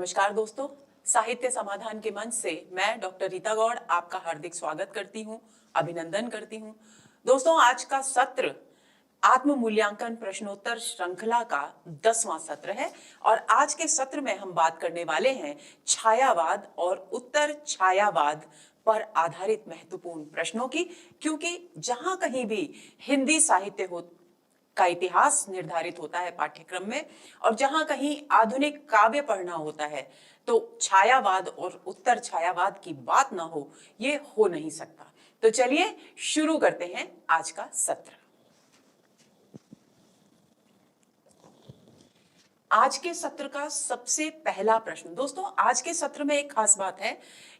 नमस्कार दोस्तों, साहित्य समाधान के मंच से मैं डॉक्टर रीता गौड़ आपका हार्दिक स्वागत करती हूँ, अभिनंदन करती हूँ। दोस्तों, आज का सत्र आत्म मूल्यांकन प्रश्नोत्तर श्रृंखला का 10वां सत्र है और आज के सत्र में हम बात करने वाले हैं छायावाद और उत्तर छायावाद पर आधारित महत्वपूर्ण प्रश्नों की। क्योंकि जहां कहीं भी हिंदी साहित्य का इतिहास निर्धारित होता है पाठ्यक्रम में, और जहां कहीं आधुनिक काव्य पढ़ना होता है, तो छायावाद और उत्तर छायावाद की बात ना हो, ये हो नहीं सकता। तो चलिए शुरू करते हैं आज का सत्र। आज के सत्र का सबसे पहला प्रश्न, दोस्तों आज के सत्र में एक खास बात है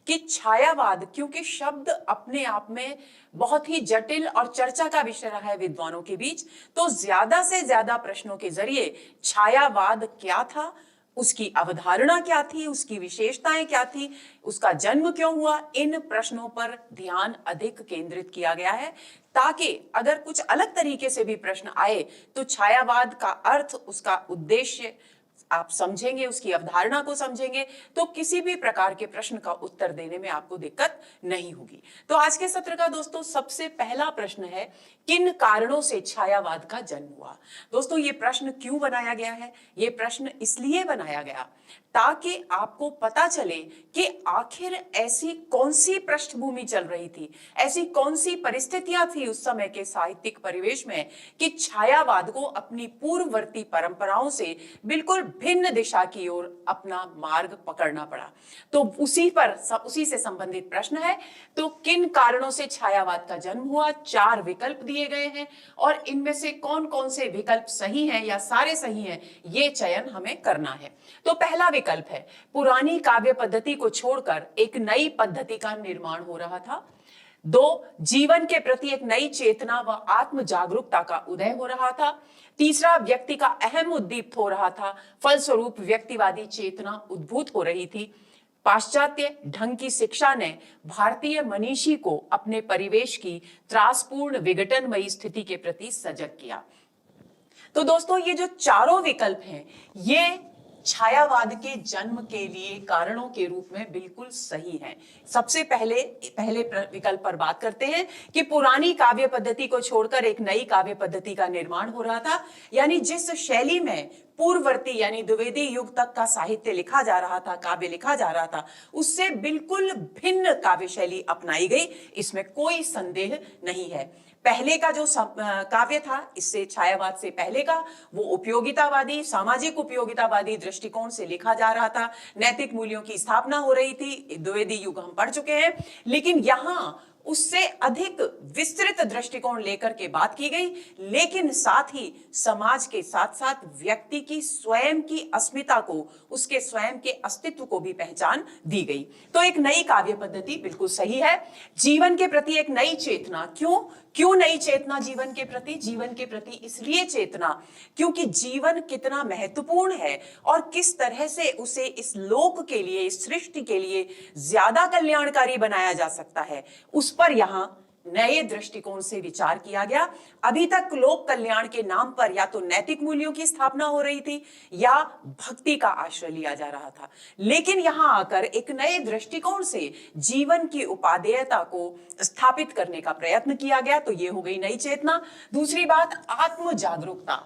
कि छायावाद, क्योंकि शब्द अपने आप में बहुत ही जटिल और चर्चा का विषय रहा है विद्वानों के बीच, तो ज्यादा से ज्यादा प्रश्नों के जरिए छायावाद क्या था, उसकी अवधारणा क्या थी, उसकी विशेषताएं क्या थी, उसका जन्म क्यों हुआ, इन प्रश्नों पर ध्यान अधिक केंद्रित किया गया है, ताकि अगर कुछ अलग तरीके से भी प्रश्न आए तो छायावाद का अर्थ, उसका उद्देश्य आप समझेंगे, उसकी अवधारणा को समझेंगे, तो किसी भी प्रकार के प्रश्न का उत्तर देने में आपको दिक्कत नहीं होगी। तो आज के सत्र का दोस्तों सबसे पहला प्रश्न है, किन कारणों से छायावाद का जन्म हुआ। दोस्तों, ये प्रश्न क्यों बनाया गया है? ये प्रश्न इसलिए बनाया गया ताकि आपको पता चले कि आखिर ऐसी कौन सी पृष्ठभूमि चल रही थी, ऐसी कौन सी परिस्थितियां थी उस समय के साहित्यिक परिवेश में कि छायावाद को अपनी पूर्ववर्ती परंपराओं से बिल्कुल भिन्न दिशा की ओर अपना मार्ग पकड़ना पड़ा। तो उसी से संबंधित प्रश्न है। तो किन कारणों से छायावाद का जन्म हुआ, 4 विकल्प दिए गए हैं और इनमें से कौन कौन से विकल्प सही हैं या सारे सही हैं, ये चयन हमें करना है। तो पहला विकल्प है, पुरानी काव्य पद्धति को छोड़कर एक नई पद्धति का निर्माण हो रहा था। 2, जीवन के प्रति एक नई चेतना व आत्म जागरूकता का उदय हो रहा था। तीसरा, व्यक्ति का अहम उद्दीप्त हो रहा था, फलस्वरूप व्यक्तिवादी चेतना उद्भूत हो रही थी। पाश्चात्य ढंग की शिक्षा ने भारतीय मनीषी को अपने परिवेश की त्रासपूर्ण विघटनमयी स्थिति के प्रति सजग किया। तो दोस्तों, ये जो चारों विकल्प हैं, ये छायावाद के जन्म के लिए कारणों के रूप में बिल्कुल सही है। सबसे पहले विकल्प पर बात करते हैं कि पुरानी काव्य पद्धति को छोड़कर एक नई काव्य पद्धति का निर्माण हो रहा था, यानी जिस शैली में पूर्ववर्ती यानी द्विवेदी युग तक का साहित्य लिखा जा रहा था, काव्य लिखा जा रहा था, उससे बिल्कुल भिन्न काव्य शैली अपनाई गई, इसमें कोई संदेह नहीं है। पहले का जो काव्य था, इससे छायावाद से पहले का, वो उपयोगितावादी, सामाजिक उपयोगितावादी दृष्टिकोण से लिखा जा रहा था, नैतिक मूल्यों की स्थापना हो रही थी, द्विवेदी युग हम पढ़ चुके हैं। लेकिन यहां उससे अधिक विस्तृत दृष्टिकोण लेकर के बात की गई, लेकिन साथ ही समाज के साथ साथ व्यक्ति की स्वयं की अस्मिता को, उसके स्वयं के अस्तित्व को भी पहचान दी गई। तो एक नई काव्य पद्धति बिल्कुल सही है। जीवन के प्रति एक नई चेतना, क्यों नई चेतना जीवन के प्रति? जीवन के प्रति इसलिए चेतना क्योंकि जीवन कितना महत्वपूर्ण है और किस तरह से उसे इस लोक के लिए, इस सृष्टि के लिए ज्यादा कल्याणकारी बनाया जा सकता है, उस पर यहां नए दृष्टिकोण से विचार किया गया। अभी तक लोक कल्याण के नाम पर या तो नैतिक मूल्यों की स्थापना हो रही थी या भक्ति का आश्रय लिया जा रहा था, लेकिन यहां आकर एक नए दृष्टिकोण से जीवन की उपादेयता को स्थापित करने का प्रयत्न किया गया। तो ये हो गई नई चेतना। दूसरी बात, आत्म जागरूकता।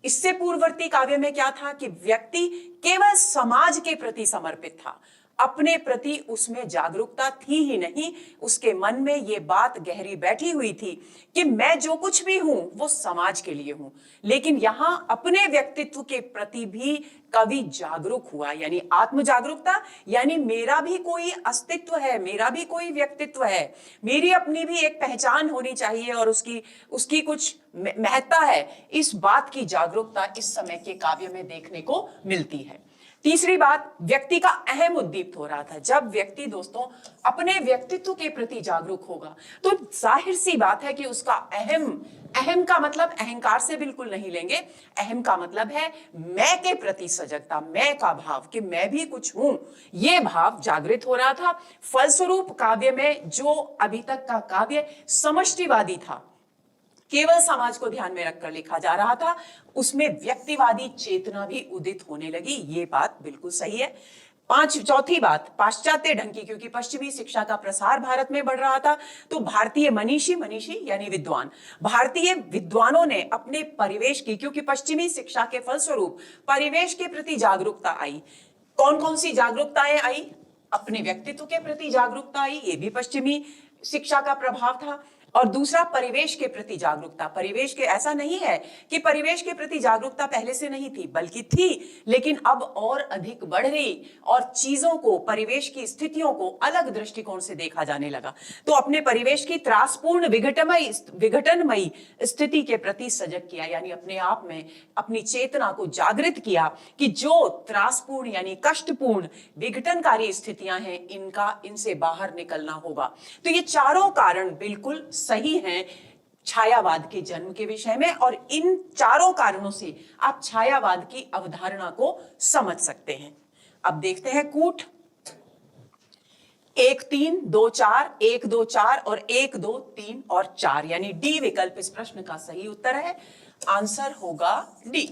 इससे पूर्ववर्ती काव्य में क्या था कि व्यक्ति केवल समाज के प्रति समर्पित था, अपने प्रति उसमें जागरूकता थी ही नहीं, उसके मन में ये बात गहरी बैठी हुई थी कि मैं जो कुछ भी हूं वो समाज के लिए हूं। लेकिन यहां अपने व्यक्तित्व के प्रति भी कवि जागरूक हुआ, यानी आत्म जागरूकता, यानी मेरा भी कोई अस्तित्व है, मेरा भी कोई व्यक्तित्व है, मेरी अपनी भी एक पहचान होनी चाहिए और उसकी कुछ महत्ता है। इस बात की जागरूकता इस समय के काव्य में देखने को मिलती है। तीसरी बात, व्यक्ति का अहम उद्दीप्त हो रहा था। जब व्यक्ति दोस्तों अपने व्यक्तित्व के प्रति जागरूक होगा तो जाहिर सी बात है कि उसका अहम का मतलब अहंकार से बिल्कुल नहीं लेंगे, अहम का मतलब है मैं के प्रति सजगता, मैं का भाव कि मैं भी कुछ हूं, यह भाव जागृत हो रहा था। फलस्वरूप काव्य में जो अभी तक का काव्य समष्टिवादी था, केवल समाज को ध्यान में रखकर लिखा जा रहा था, उसमें व्यक्तिवादी चेतना भी उदित होने लगी। ये बात बिल्कुल सही है। चौथी बात, पाश्चात्य ढंग की, क्योंकि पश्चिमी शिक्षा का प्रसार भारत में बढ़ रहा था, तो भारतीय मनीषी यानी विद्वान, भारतीय विद्वानों ने अपने परिवेश की, क्योंकि पश्चिमी शिक्षा के फलस्वरूप परिवेश के प्रति जागरूकता आई। कौन कौन सी जागरूकताएं आई? अपने व्यक्तित्व के प्रति जागरूकता आई, ये भी पश्चिमी शिक्षा का प्रभाव था। और दूसरा, परिवेश के प्रति जागरूकता। परिवेश के, ऐसा नहीं है कि परिवेश के प्रति जागरूकता पहले से नहीं थी, बल्कि थी, लेकिन अब और अधिक बढ़ गई और चीजों को, परिवेश की स्थितियों को अलग दृष्टिकोण से देखा जाने लगा। तो अपने परिवेश की त्रासपूर्ण विघटनमयी स्थिति के प्रति सजग किया, यानी अपने आप में अपनी चेतना को जागृत किया कि जो त्रासपूर्ण यानी कष्टपूर्ण विघटनकारी स्थितियां हैं, इनसे बाहर निकलना होगा। तो ये चारों कारण बिल्कुल सही हैं छायावाद के जन्म के विषय में, और इन चारों कारणों से आप छायावाद की अवधारणा को समझ सकते हैं। अब देखते हैं कूट। 1 3 2 4, 1 2 4 और 1 2 3 और 4, यानी डी विकल्प इस प्रश्न का सही उत्तर है। आंसर होगा डी।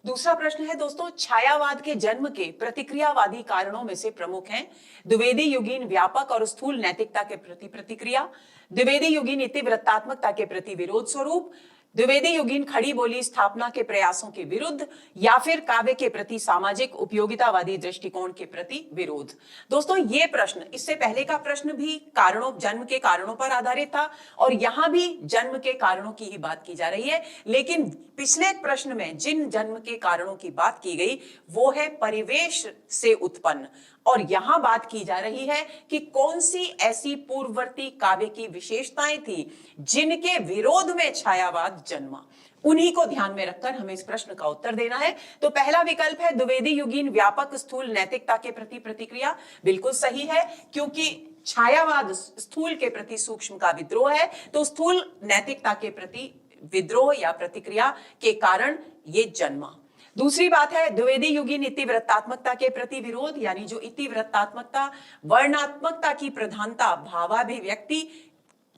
दूसरा प्रश्न है दोस्तों, छायावाद के जन्म के प्रतिक्रियावादी कारणों में से प्रमुख हैं द्विवेदी युगीन व्यापक और स्थूल नैतिकता के प्रति प्रतिक्रिया, द्विवेदी युगीन इतिवृत्तात्मकता के प्रति विरोध स्वरूप, द्विवेदी युगीन खड़ी बोली स्थापना के प्रयासों के विरुद्ध, या फिर काव्य के प्रति सामाजिक उपयोगितावादी दृष्टिकोण के प्रति विरोध। दोस्तों ये प्रश्न, इससे पहले का प्रश्न भी कारणों, जन्म के कारणों पर आधारित था, और यहां भी जन्म के कारणों की ही बात की जा रही है। लेकिन पिछले प्रश्न में जिन जन्म के कारणों की बात की गई वो है परिवेश से उत्पन्न, और यहां बात की जा रही है कि कौन सी ऐसी पूर्ववर्ती काव्य की विशेषताएं थी जिनके विरोध में छायावाद जन्मा। उन्हीं को ध्यान में रखकर हमें इस प्रश्न का उत्तर देना है। तो पहला विकल्प है द्विवेदी युगीन व्यापक स्थूल नैतिकता के प्रति प्रतिक्रिया, बिल्कुल सही है, क्योंकि छायावाद स्थूल के प्रति सूक्ष्म का विद्रोह है, तो स्थूल नैतिकता के प्रति विद्रोह या प्रतिक्रिया के कारण ये जन्मा। दूसरी बात है द्विवेदी युगीन इतिवृत्तात्मकता के प्रति विरोध, यानी जो इतिवृत्तात्मकता, वर्णात्मकता की प्रधानता, भावाभिव्यक्ति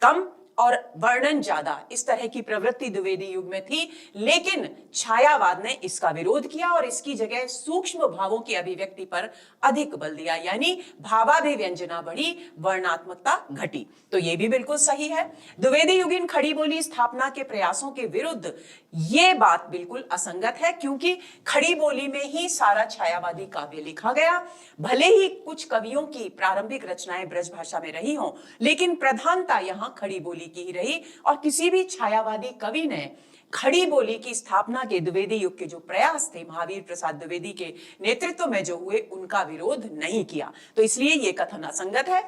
कम और वर्णन ज्यादा, इस तरह की प्रवृत्ति द्विवेदी युग में थी, लेकिन छायावाद ने इसका विरोध किया और इसकी जगह सूक्ष्म भावों की अभिव्यक्ति पर अधिक बल दिया, यानी भावाभिव्यंजना बढ़ी, वर्णात्मकता घटी। तो यह भी बिल्कुल सही है। द्विवेदी युगीन खड़ी बोली स्थापना के प्रयासों के विरुद्ध, यह बात बिल्कुल असंगत है, क्योंकि खड़ी बोली में ही सारा छायावादी काव्य लिखा गया। भले ही कुछ कवियों की प्रारंभिक रचनाएं ब्रज भाषा में रही हों, लेकिन प्रधानता यहां खड़ी बोली की ही रही, और किसी भी छायावादी कवि ने खड़ी बोली की स्थापना के द्विवेदी युग के जो प्रयास थे महावीर प्रसाद द्विवेदी के नेतृत्व में जो हुए, उनका विरोध नहीं किया। तो इसलिए यह कथन असंगत है।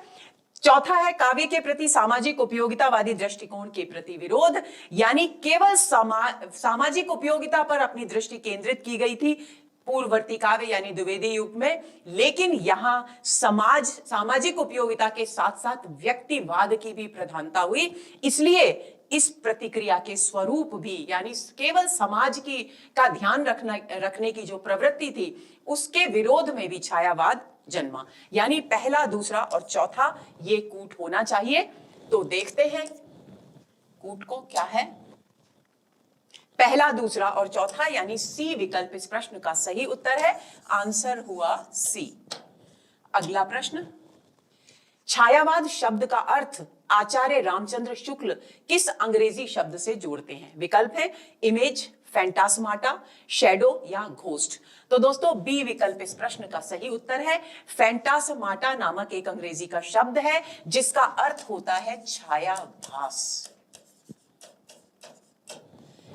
चौथा है काव्य के प्रति सामाजिक उपयोगितावादी दृष्टिकोण के प्रति विरोध, यानी केवल सामाजिक उपयोगिता पर अपनी दृष्टि केंद्रित की गई थी पूर्ववर्ती काव्य यानी द्विवेदी युग में, लेकिन यहां सामाजिक उपयोगिता के साथ साथ व्यक्तिवाद की भी प्रधानता हुई। इसलिए इस प्रतिक्रिया के स्वरूप भी, यानी केवल समाज की का ध्यान रखने की जो प्रवृत्ति थी, उसके विरोध में भी छायावाद जन्मा। यानी पहला, दूसरा और चौथा ये कूट होना चाहिए। तो देखते हैं कूट को क्या है। पहला, दूसरा और चौथा, यानी सी विकल्प इस प्रश्न का सही उत्तर है। आंसर हुआ सी। अगला प्रश्न, छायावाद शब्द का अर्थ आचार्य रामचंद्र शुक्ल किस अंग्रेजी शब्द से जोड़ते हैं? विकल्प है इमेज, फैंटास्माटा, शैडो या घोस्ट। तो दोस्तों बी विकल्प इस प्रश्न का सही उत्तर है। फैंटास्माटा नामक एक अंग्रेजी का शब्द है जिसका अर्थ होता है छायाभास,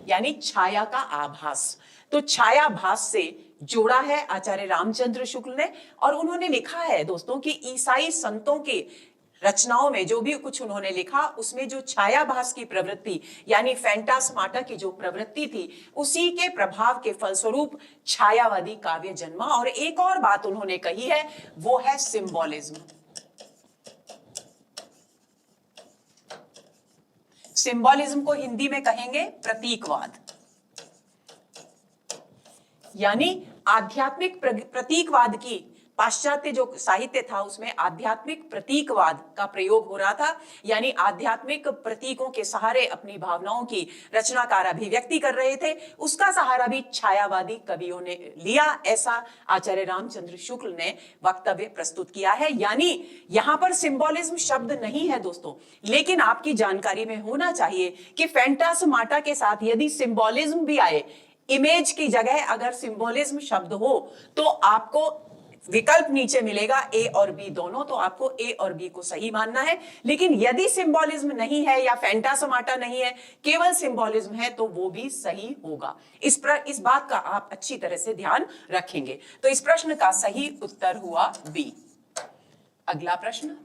यानी छाया का आभास। तो छायाभास से जोड़ा है आचार्य रामचंद्र शुक्ल ने, और उन्होंने लिखा है दोस्तों कि ईसाई संतों के रचनाओं में जो भी कुछ उन्होंने लिखा, उसमें जो छायाभास की प्रवृत्ति यानी फैंटास्माटा की जो प्रवृत्ति थी, उसी के प्रभाव के फलस्वरूप छायावादी काव्य जन्मा। और एक और बात उन्होंने कही है, वो है सिंबॉलिज्म। सिंबॉलिज्म को हिंदी में कहेंगे प्रतीकवाद, यानी आध्यात्मिक प्रतीकवाद की पाश्चात्य जो साहित्य था उसमें आध्यात्मिक प्रतीकवाद का प्रयोग हो रहा था, यानी आध्यात्मिक प्रतीकों के सहारे अपनी भावनाओं की रचनाकार अभिव्यक्ति कर रहे थे। उसका सहारा भी छायावादी कवियों ने लिया, ऐसा आचार्य रामचंद्र शुक्ल ने वक्तव्य प्रस्तुत किया है। यानी यहां पर सिंबॉलिज्म शब्द नहीं है दोस्तों, लेकिन आपकी जानकारी में होना चाहिए कि फैंटास्माटा के साथ यदि सिंबॉलिज्म भी आए, इमेज की जगह अगर सिंबॉलिज्म शब्द हो, तो आपको विकल्प नीचे मिलेगा ए और बी दोनों, तो आपको ए और बी को सही मानना है। लेकिन यदि सिंबॉलिज्म नहीं है या फैंटास्माटा नहीं है, केवल सिंबॉलिज्म है, तो वो भी सही होगा। इस बात का आप अच्छी तरह से ध्यान रखेंगे। तो इस प्रश्न का सही उत्तर हुआ बी। अगला प्रश्न,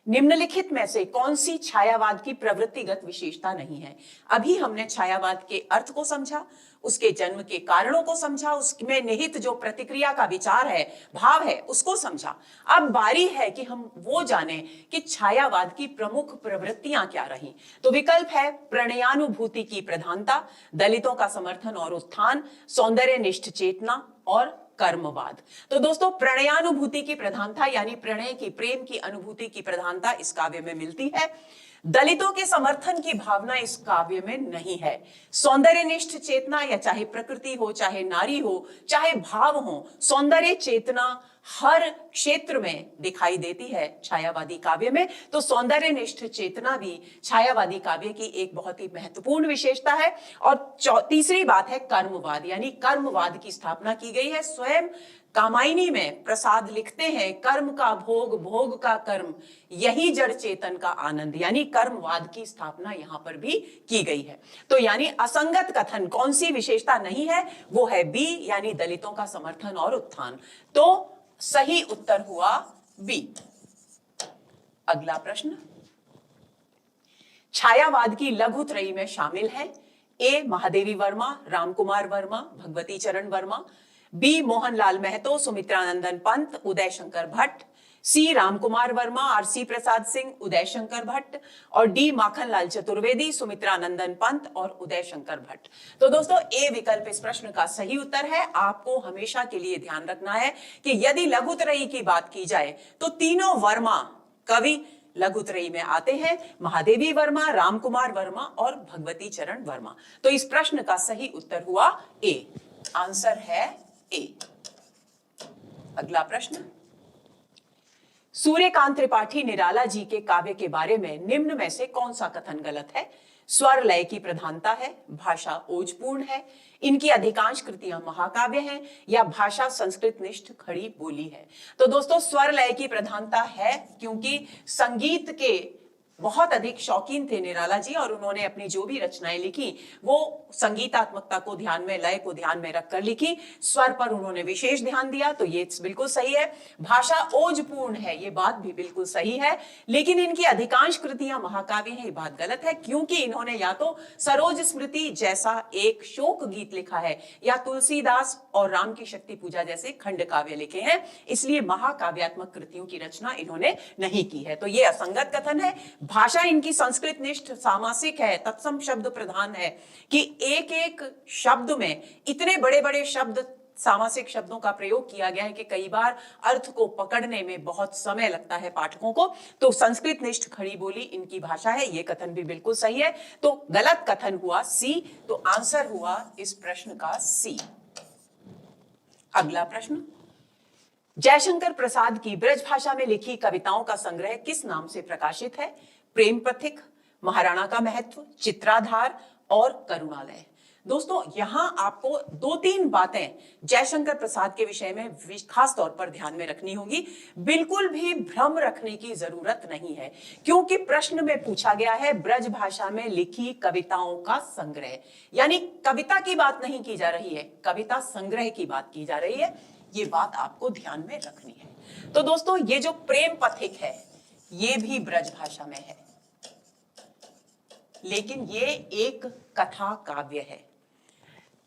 निम्नलिखित में से कौन सी छायावाद की प्रवृत्तिगत विशेषता नहीं है? अभी हमने छायावाद के अर्थ को समझा, उसके जन्म के कारणों को समझा, उसमें निहित जो प्रतिक्रिया का विचार है, भाव है, उसको समझा। अब बारी है कि हम वो जानें कि छायावाद की प्रमुख प्रवृत्तियां क्या रही। तो विकल्प है प्रणयानुभूति की प्रधानता, दलितों का समर्थन और उत्थान, सौंदर्यनिष्ठ चेतना और कर्मवाद। तो दोस्तों, प्रणयानुभूति की प्रधानता यानी प्रणय की, प्रेम की अनुभूति की प्रधानता इस काव्य में मिलती है। दलितों के समर्थन की भावना इस काव्य में नहीं है। सौंदर्यनिष्ठ चेतना, या चाहे प्रकृति हो, चाहे नारी हो, चाहे भाव हो, सौंदर्य चेतना हर क्षेत्र में दिखाई देती है छायावादी काव्य में। तो सौंदर्यनिष्ठ चेतना भी छायावादी काव्य की एक बहुत ही महत्वपूर्ण विशेषता है। और तीसरी बात है कर्मवाद, यानी कर्मवाद की स्थापना की गई है। स्वयं कामायनी में प्रसाद लिखते हैं, कर्म का भोग, भोग का कर्म, यही जड़ चेतन का आनंद, यानी कर्मवाद की स्थापना यहां पर भी की गई है। तो यानी असंगत कथन कौन सी विशेषता नहीं है, वो है बी, यानी दलितों का समर्थन और उत्थान। तो सही उत्तर हुआ बी। अगला प्रश्न, छायावाद की लघुत्रयी में शामिल है ए महादेवी वर्मा, रामकुमार वर्मा, भगवती चरण वर्मा, बी मोहनलाल महतो, सुमित्रानंदन पंत, उदय शंकर भट्ट, सी रामकुमार वर्मा, आरसी प्रसाद सिंह, उदय शंकर भट्ट, और डी माखनलाल चतुर्वेदी, सुमित्रानंदन पंत और उदय शंकर भट्ट। तो दोस्तों, ए विकल्प इस प्रश्न का सही उत्तर है। आपको हमेशा के लिए ध्यान रखना है कि यदि लघुत्रयी की बात की जाए तो तीनों वर्मा कवि लघुत्रयी में आते हैं, महादेवी वर्मा, रामकुमार वर्मा और भगवती चरण वर्मा। तो इस प्रश्न का सही उत्तर हुआ ए। आंसर है ए। अगला प्रश्न, सूर्यकांत त्रिपाठी निराला जी के काव्य के बारे में निम्न में से कौन सा कथन गलत है? स्वर लय की प्रधानता है, भाषा ओजपूर्ण है, इनकी अधिकांश कृतियां महाकाव्य हैं, या भाषा संस्कृत निष्ठ खड़ी बोली है। तो दोस्तों, स्वर लय की प्रधानता है, क्योंकि संगीत के बहुत अधिक शौकीन थे निराला जी, और उन्होंने अपनी जो भी रचनाएं लिखी वो संगीतात्मकता को ध्यान में, लय को ध्यान में रखकर लिखी। स्वर पर उन्होंने विशेष ध्यान दिया, तो ये बिल्कुल सही है। भाषा ओजपूर्ण है, ये बात भी बिल्कुल सही है। लेकिन इनकी अधिकांश कृतियां महाकाव्य हैं, ये बात गलत है, क्योंकि इन्होंने या तो सरोज स्मृति जैसा एक शोक गीत लिखा है, या तुलसीदास और राम की शक्ति पूजा जैसे खंड काव्य लिखे हैं, इसलिए महाकाव्यात्मक कृतियों की रचना इन्होंने नहीं की है। तो ये असंगत कथन है। भाषा इनकी संस्कृत निष्ठ सामासिक है, तत्सम शब्द प्रधान है, कि एक एक शब्द में इतने बड़े बड़े शब्द, सामासिक शब्दों का प्रयोग किया गया है कि कई बार अर्थ को पकड़ने में बहुत समय लगता है पाठकों को। तो संस्कृत निष्ठ खड़ी बोली इनकी भाषा है, यह कथन भी बिल्कुल सही है। तो गलत कथन हुआ सी। तो आंसर हुआ इस प्रश्न का सी। अगला प्रश्न, जयशंकर प्रसाद की ब्रज भाषा में लिखी कविताओं का संग्रह किस नाम से प्रकाशित है? प्रेम पथिक, महाराणा का महत्व, चित्राधार और करुणालय। दोस्तों, यहां आपको 2-3 बातें जयशंकर प्रसाद के विषय में खास तौर पर ध्यान में रखनी होगी। बिल्कुल भी भ्रम रखने की जरूरत नहीं है, क्योंकि प्रश्न में पूछा गया है ब्रज भाषा में लिखी कविताओं का संग्रह, यानी कविता की बात नहीं की जा रही है, कविता संग्रह की बात की जा रही है। ये बात आपको ध्यान में रखनी है। तो दोस्तों, ये जो प्रेम पथिक है ये भी ब्रज भाषा में है, लेकिन ये एक कथा काव्य है।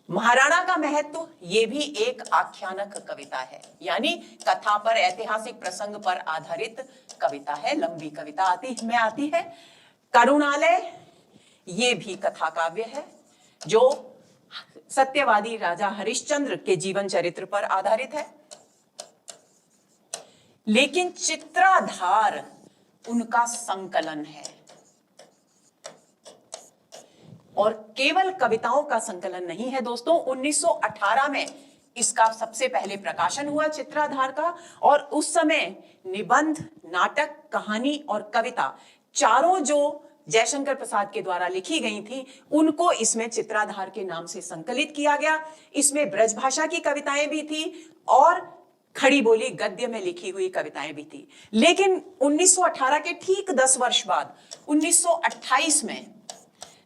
महाराणा का महत्व ये भी एक आख्यानक कविता है, यानी कथा पर, ऐतिहासिक प्रसंग पर आधारित कविता है, लंबी कविता आती है। करुणालय ये भी कथा काव्य है, जो सत्यवादी राजा हरिश्चंद्र के जीवन चरित्र पर आधारित है। लेकिन चित्राधार उनका संकलन है, और केवल कविताओं का संकलन नहीं है दोस्तों। 1918 में इसका सबसे पहले प्रकाशन हुआ चित्राधार का, और उस समय निबंध, नाटक, कहानी और कविता चारों जो जयशंकर प्रसाद के द्वारा लिखी गई थी, उनको इसमें चित्राधार के नाम से संकलित किया गया। इसमें ब्रजभाषा की कविताएं भी थी और खड़ी बोली गद्य में लिखी हुई कविताएं भी थी। लेकिन 1918 के ठीक 10 वर्ष बाद 1928 में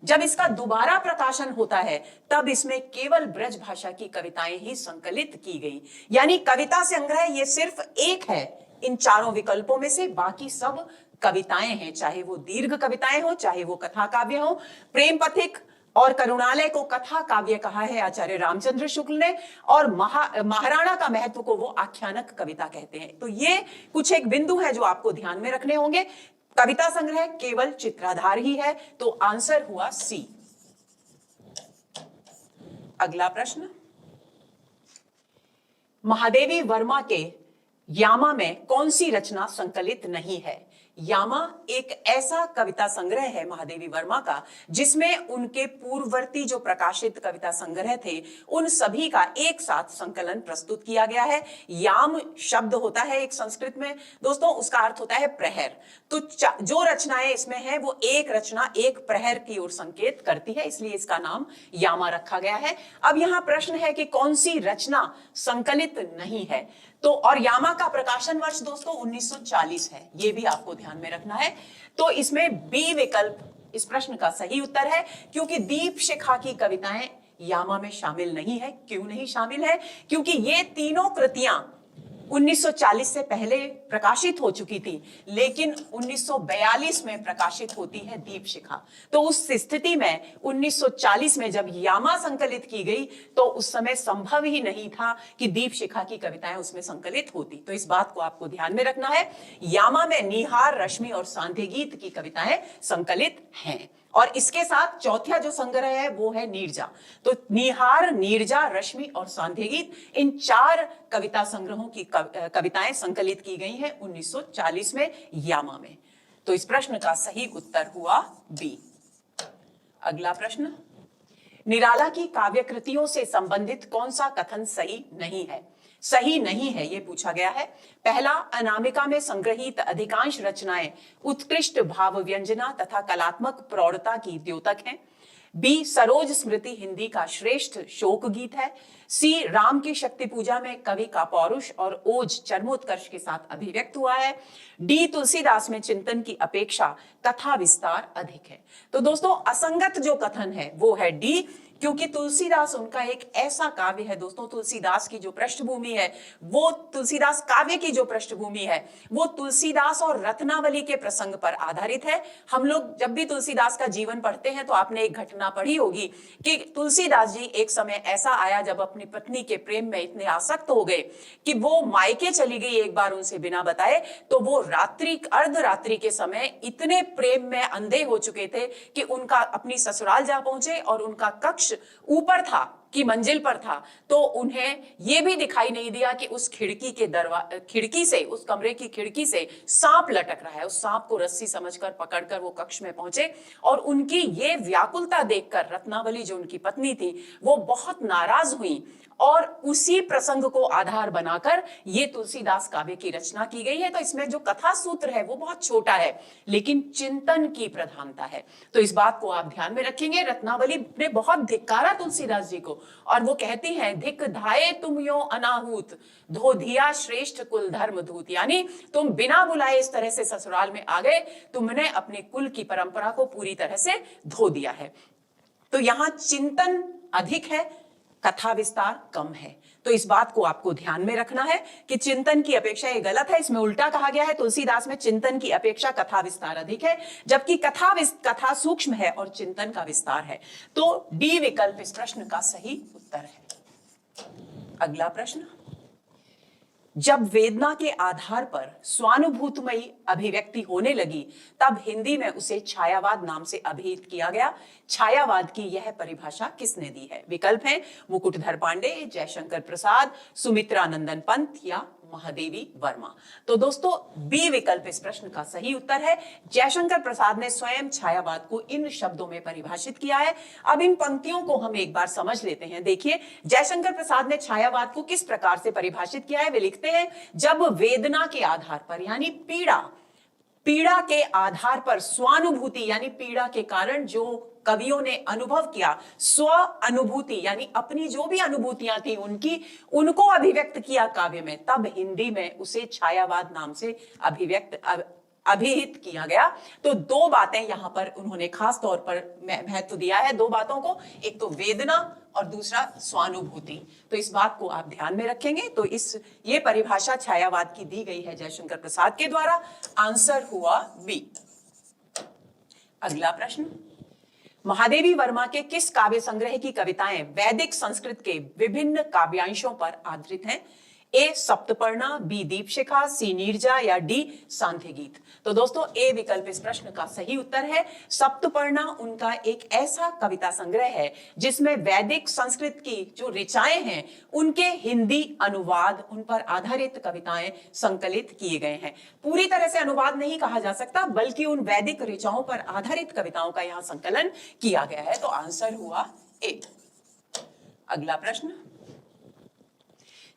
जब इसका दोबारा प्रकाशन होता है, तब इसमें केवल ब्रजभाषा की कविताएं ही संकलित की गई। यानी कविता संग्रह ये सिर्फ एक है इन चारों विकल्पों में से, बाकी सब कविताएं हैं, चाहे वो दीर्घ कविताएं हो, चाहे वो कथा काव्य हो। प्रेम पथिक और करुणालय को कथा काव्य कहा है आचार्य रामचंद्र शुक्ल ने, और महाराणा का महत्व को वो आख्यानक कविता कहते हैं। तो ये कुछ एक बिंदु है जो आपको ध्यान में रखने होंगे। कविता संग्रह केवल चित्राधार ही है, तो आंसर हुआ सी। अगला प्रश्न, महादेवी वर्मा के यामा में कौन सी रचना संकलित नहीं है? यामा एक ऐसा कविता संग्रह है महादेवी वर्मा का, जिसमें उनके पूर्ववर्ती जो प्रकाशित कविता संग्रह थे उन सभी का एक साथ संकलन प्रस्तुत किया गया है। याम शब्द होता है एक संस्कृत में दोस्तों, उसका अर्थ होता है प्रहर। तो जो रचनाएं इसमें है वो एक रचना एक प्रहर की ओर संकेत करती है, इसलिए इसका नाम यामा रखा गया है। अब यहां प्रश्न है कि कौन सी रचना संकलित नहीं है, तो और यामा का प्रकाशन वर्ष दोस्तों 1940 है, ये भी आपको ध्यान में रखना है। तो इसमें बी विकल्प इस प्रश्न का सही उत्तर है, क्योंकि दीप शिखा की कविताएं यामा में शामिल नहीं है। क्यों नहीं शामिल है? क्योंकि ये तीनों कृतियां 1940 से पहले प्रकाशित हो चुकी थी, लेकिन 1942 में प्रकाशित होती है दीप शिखा। तो उस स्थिति में 1940 में जब यामा संकलित की गई, तो उस समय संभव ही नहीं था कि दीप शिखा की कविताएं उसमें संकलित होती। तो इस बात को आपको ध्यान में रखना है। यामा में निहार, रश्मि और सांध्य गीत की कविताएं संकलित हैं, और इसके साथ चौथा जो संग्रह है वो है नीरजा। तो निहार, नीरजा, रश्मि और सांध्य गीत, इन चार कविता संग्रहों की कविताएं संकलित की गई हैं 1940 में यामा में। तो इस प्रश्न का सही उत्तर हुआ बी। अगला प्रश्न, निराला की काव्य कृतियों से संबंधित कौन सा कथन सही नहीं है? सही नहीं है ये पूछा गया है। पहला, अनामिका में संग्रहित अधिकांश रचनाएं उत्कृष्ट भाव व्यंजना तथा कलात्मक प्रौढ़ता की द्योतक हैं। बी, सरोज स्मृति हिंदी का श्रेष्ठ शोक गीत है। सी, राम की शक्ति पूजा में कवि का पौरुष और ओज चरमोत्कर्ष के साथ अभिव्यक्त हुआ है। डी, तुलसीदास में चिंतन की अपेक्षा कथा विस्तार अधिक है। तो दोस्तों असंगत जो कथन है वो है डी, क्योंकि तुलसीदास उनका एक ऐसा काव्य है दोस्तों, तुलसीदास की जो पृष्ठभूमि है वो, तुलसीदास काव्य की जो पृष्ठभूमि है वो तुलसीदास और रत्नावली के प्रसंग पर आधारित है। हम लोग जब भी तुलसीदास का जीवन पढ़ते हैं तो आपने एक घटना पढ़ी होगी कि तुलसीदास जी एक समय ऐसा आया जब अपनी पत्नी के प्रेम में इतने आसक्त हो गए कि वो मायके चली गई एक बार उनसे बिना बताए। तो वो रात्रि, अर्धरात्रि के समय इतने प्रेम में अंधे हो चुके थे कि उनका अपनी ससुराल जा पहुंचे, और उनका कक्ष ऊपर था की मंजिल पर था, तो उन्हें यह भी दिखाई नहीं दिया कि उस खिड़की से, उस कमरे की खिड़की से सांप लटक रहा है। उस सांप को रस्सी समझकर पकड़कर वो कक्ष में पहुंचे, और उनकी ये व्याकुलता देखकर रत्नावली जो उनकी पत्नी थी वो बहुत नाराज हुई, और उसी प्रसंग को आधार बनाकर ये तुलसीदास काव्य की रचना की गई है। तो इसमें जो कथा सूत्र है वो बहुत छोटा है, लेकिन चिंतन की प्रधानता है। तो इस बात को आप ध्यान में रखेंगे। रत्नावली ने बहुत धिक्कारा तुलसीदास जी को, और वो कहती हैं, धिक धाये तुम यो अनाहूत, धो धिया श्रेष्ठ कुल धर्म धूत। यानी तुम बिना बुलाए इस तरह से ससुराल में आ गए, तुमने अपने कुल की परंपरा को पूरी तरह से धो दिया है। तो यहां चिंतन अधिक है, कथा विस्तार कम है। तो इस बात को आपको ध्यान में रखना है कि चिंतन की अपेक्षा, ये गलत है, इसमें उल्टा कहा गया है। तुलसीदास में चिंतन की अपेक्षा कथा विस्तार अधिक है, जबकि कथा सूक्ष्म है और चिंतन का विस्तार है। तो डी विकल्प इस प्रश्न का सही उत्तर है। अगला प्रश्न, जब वेदना के आधार पर स्वानुभूतमयी अभिव्यक्ति होने लगी, तब हिंदी में उसे छायावाद नाम से अभिहित किया गया। छायावाद की यह परिभाषा किसने दी है? विकल्प हैं मुकुटधर पांडे, जयशंकर प्रसाद, सुमित्रा नंदन पंत या महादेवी वर्मा। तो दोस्तों बी विकल्प इस प्रश्न का सही उत्तर है। जयशंकर प्रसाद ने स्वयं छायावाद को इन शब्दों में परिभाषित किया है। अब इन पंक्तियों को हम एक बार समझ लेते हैं। देखिए जयशंकर प्रसाद ने छायावाद को किस प्रकार से परिभाषित किया है। वे लिखते हैं, जब वेदना के आधार पर यानी पीड़ा के आधार पर स्वानुभूति यानी पीड़ा के कारण जो कवियों ने अनुभव किया, स्व अनुभूति यानी अपनी जो भी अनुभूतियां थी उनको अभिव्यक्त किया काव्य में, तब हिंदी में उसे छायावाद नाम से अभिहित किया गया। तो दो बातें यहां पर उन्होंने खास तौर पर महत्व दिया है, दो बातों को, एक तो वेदना और दूसरा स्वानुभूति। तो इस बात को आप ध्यान में रखेंगे। तो ये परिभाषा छायावाद की दी गई है जयशंकर प्रसाद के द्वारा। आंसर हुआ बी। अगला प्रश्न, महादेवी वर्मा के किस काव्य संग्रह की कविताएं वैदिक संस्कृत के विभिन्न काव्यांशों पर आधारित हैं। ए सप्तपर्णा, बी दीपशिखा, सी नीरजा या डी सांध्य गीत। तो दोस्तों ए विकल्प इस प्रश्न का सही उत्तर है। सप्तपर्णा उनका एक ऐसा कविता संग्रह है जिसमें वैदिक संस्कृत की जो ऋचाएं हैं उनके हिंदी अनुवाद, उन पर आधारित कविताएं संकलित किए गए हैं। पूरी तरह से अनुवाद नहीं कहा जा सकता, बल्कि उन वैदिक ऋचाओं पर आधारित कविताओं का यहां संकलन किया गया है। तो आंसर हुआ ए। अगला प्रश्न,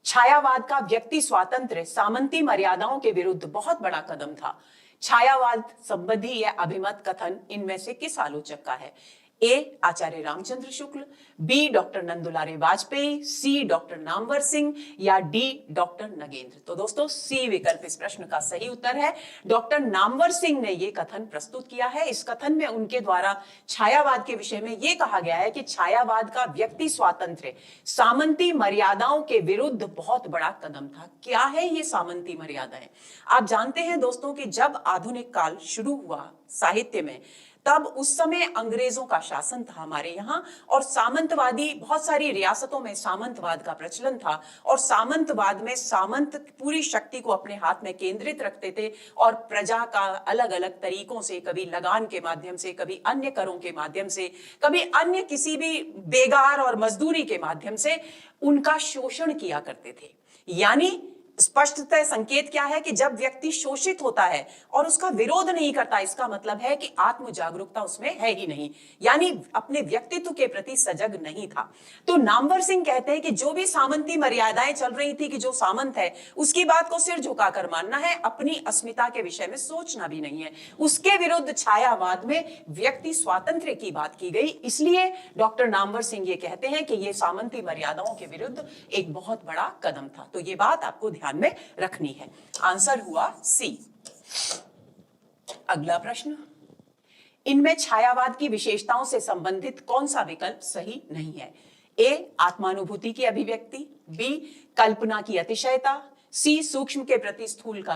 छायावाद का व्यक्ति स्वातंत्र्य सामंती मर्यादाओं के विरुद्ध बहुत बड़ा कदम था। छायावाद संबंधी यह अभिमत कथन इनमें से किस आलोचक का है। ए आचार्य रामचंद्र शुक्ल, बी डॉक्टर नंदुलारे वाजपेयी, सी डॉक्टर नामवर सिंह या डी डॉक्टर नगेंद्र। तो दोस्तों सी विकल्प इस प्रश्न का सही उत्तर है। डॉक्टर नामवर सिंह ने यह कथन प्रस्तुत किया है। इस कथन में उनके द्वारा छायावाद के विषय में यह कहा गया है कि छायावाद का व्यक्ति स्वातंत्र्य सामंती मर्यादाओं के विरुद्ध बहुत बड़ा कदम था। क्या है ये सामंती मर्यादाएं? आप जानते हैं दोस्तों कि जब आधुनिक काल शुरू हुआ साहित्य में, तब उस समय अंग्रेजों का शासन था हमारे यहाँ, और सामंतवादी बहुत सारी रियासतों में सामंतवाद का प्रचलन था। और सामंतवाद में सामंत पूरी शक्ति को अपने हाथ में केंद्रित रखते थे और प्रजा का अलग अलग तरीकों से, कभी लगान के माध्यम से, कभी अन्य करों के माध्यम से, कभी अन्य किसी भी बेगार और मजदूरी के माध्यम से उनका शोषण किया करते थे। यानी स्पष्टतः संकेत क्या है कि जब व्यक्ति शोषित होता है और उसका विरोध नहीं करता, इसका मतलब है कि आत्म जागरूकता उसमें है ही नहीं, यानी अपने व्यक्तित्व के प्रति सजग नहीं था। तो नामवर सिंह कहते हैं कि जो भी सामंती मर्यादाएं चल रही थी कि जो सामंत है उसकी बात को सिर झुकाकर मानना है, अपनी अस्मिता के विषय में सोचना भी नहीं है। उसके विरुद्ध छायावाद में व्यक्ति स्वातंत्र्य की बात की गई। इसलिए डॉक्टर नामवर सिंह ये कहते हैं कि ये सामंती मर्यादाओं के विरुद्ध एक बहुत बड़ा कदम था। तो ये बात आपको ध्यान में रखनी है। आंसर हुआ सी। अगला प्रश्न, इनमें छायावाद की विशेषताओं से संबंधित कौन सा विकल्प सही नहीं है। ए आत्मानुभूति की अभिव्यक्ति, बी कल्पना की अतिशयता, सी सूक्ष्म के प्रति स्थूल का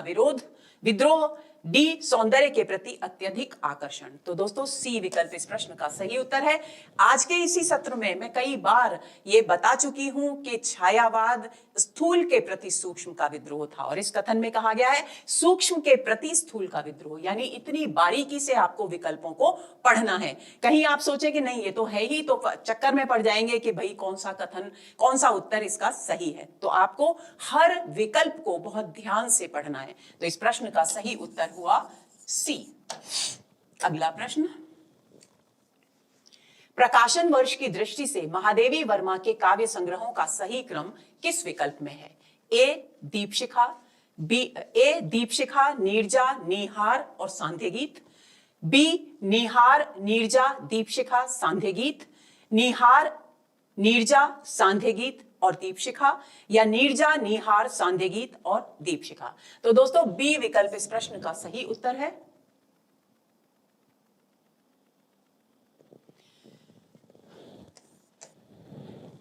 विद्रोह, डी सौंदर्य के प्रति अत्यधिक आकर्षण। तो दोस्तों सी विकल्प इस प्रश्न का सही उत्तर है। आज के इसी सत्र में मैं कई बार ये बता चुकी हूं कि छायावाद स्थूल के प्रति सूक्ष्म का विद्रोह था, और इस कथन में कहा गया है सूक्ष्म के प्रति स्थूल का विद्रोह, यानी इतनी बारीकी से आपको विकल्पों को पढ़ना है। कहीं आप सोचे कि नहीं ये तो है ही, तो चक्कर में पड़ जाएंगे कि भाई कौन सा कथन, कौन सा उत्तर इसका सही है। तो आपको हर विकल्प को बहुत ध्यान से पढ़ना है। तो इस प्रश्न का सही उत्तर हुआ सी। अगला प्रश्न, प्रकाशन वर्ष की दृष्टि से महादेवी वर्मा के काव्य संग्रहों का सही क्रम किस विकल्प में है। ए दीपशिखा, नीरजा, निहार और सांध्य गीत, बी निहार, नीरजा, दीपशिखा, सांध्य गीत, निहार, नीरजा, सांध्य गीत और दीपशिखा, या नीरजा, निहार, सांध्य गीत और दीपशिखा। तो दोस्तों बी विकल्प इस प्रश्न का सही उत्तर है।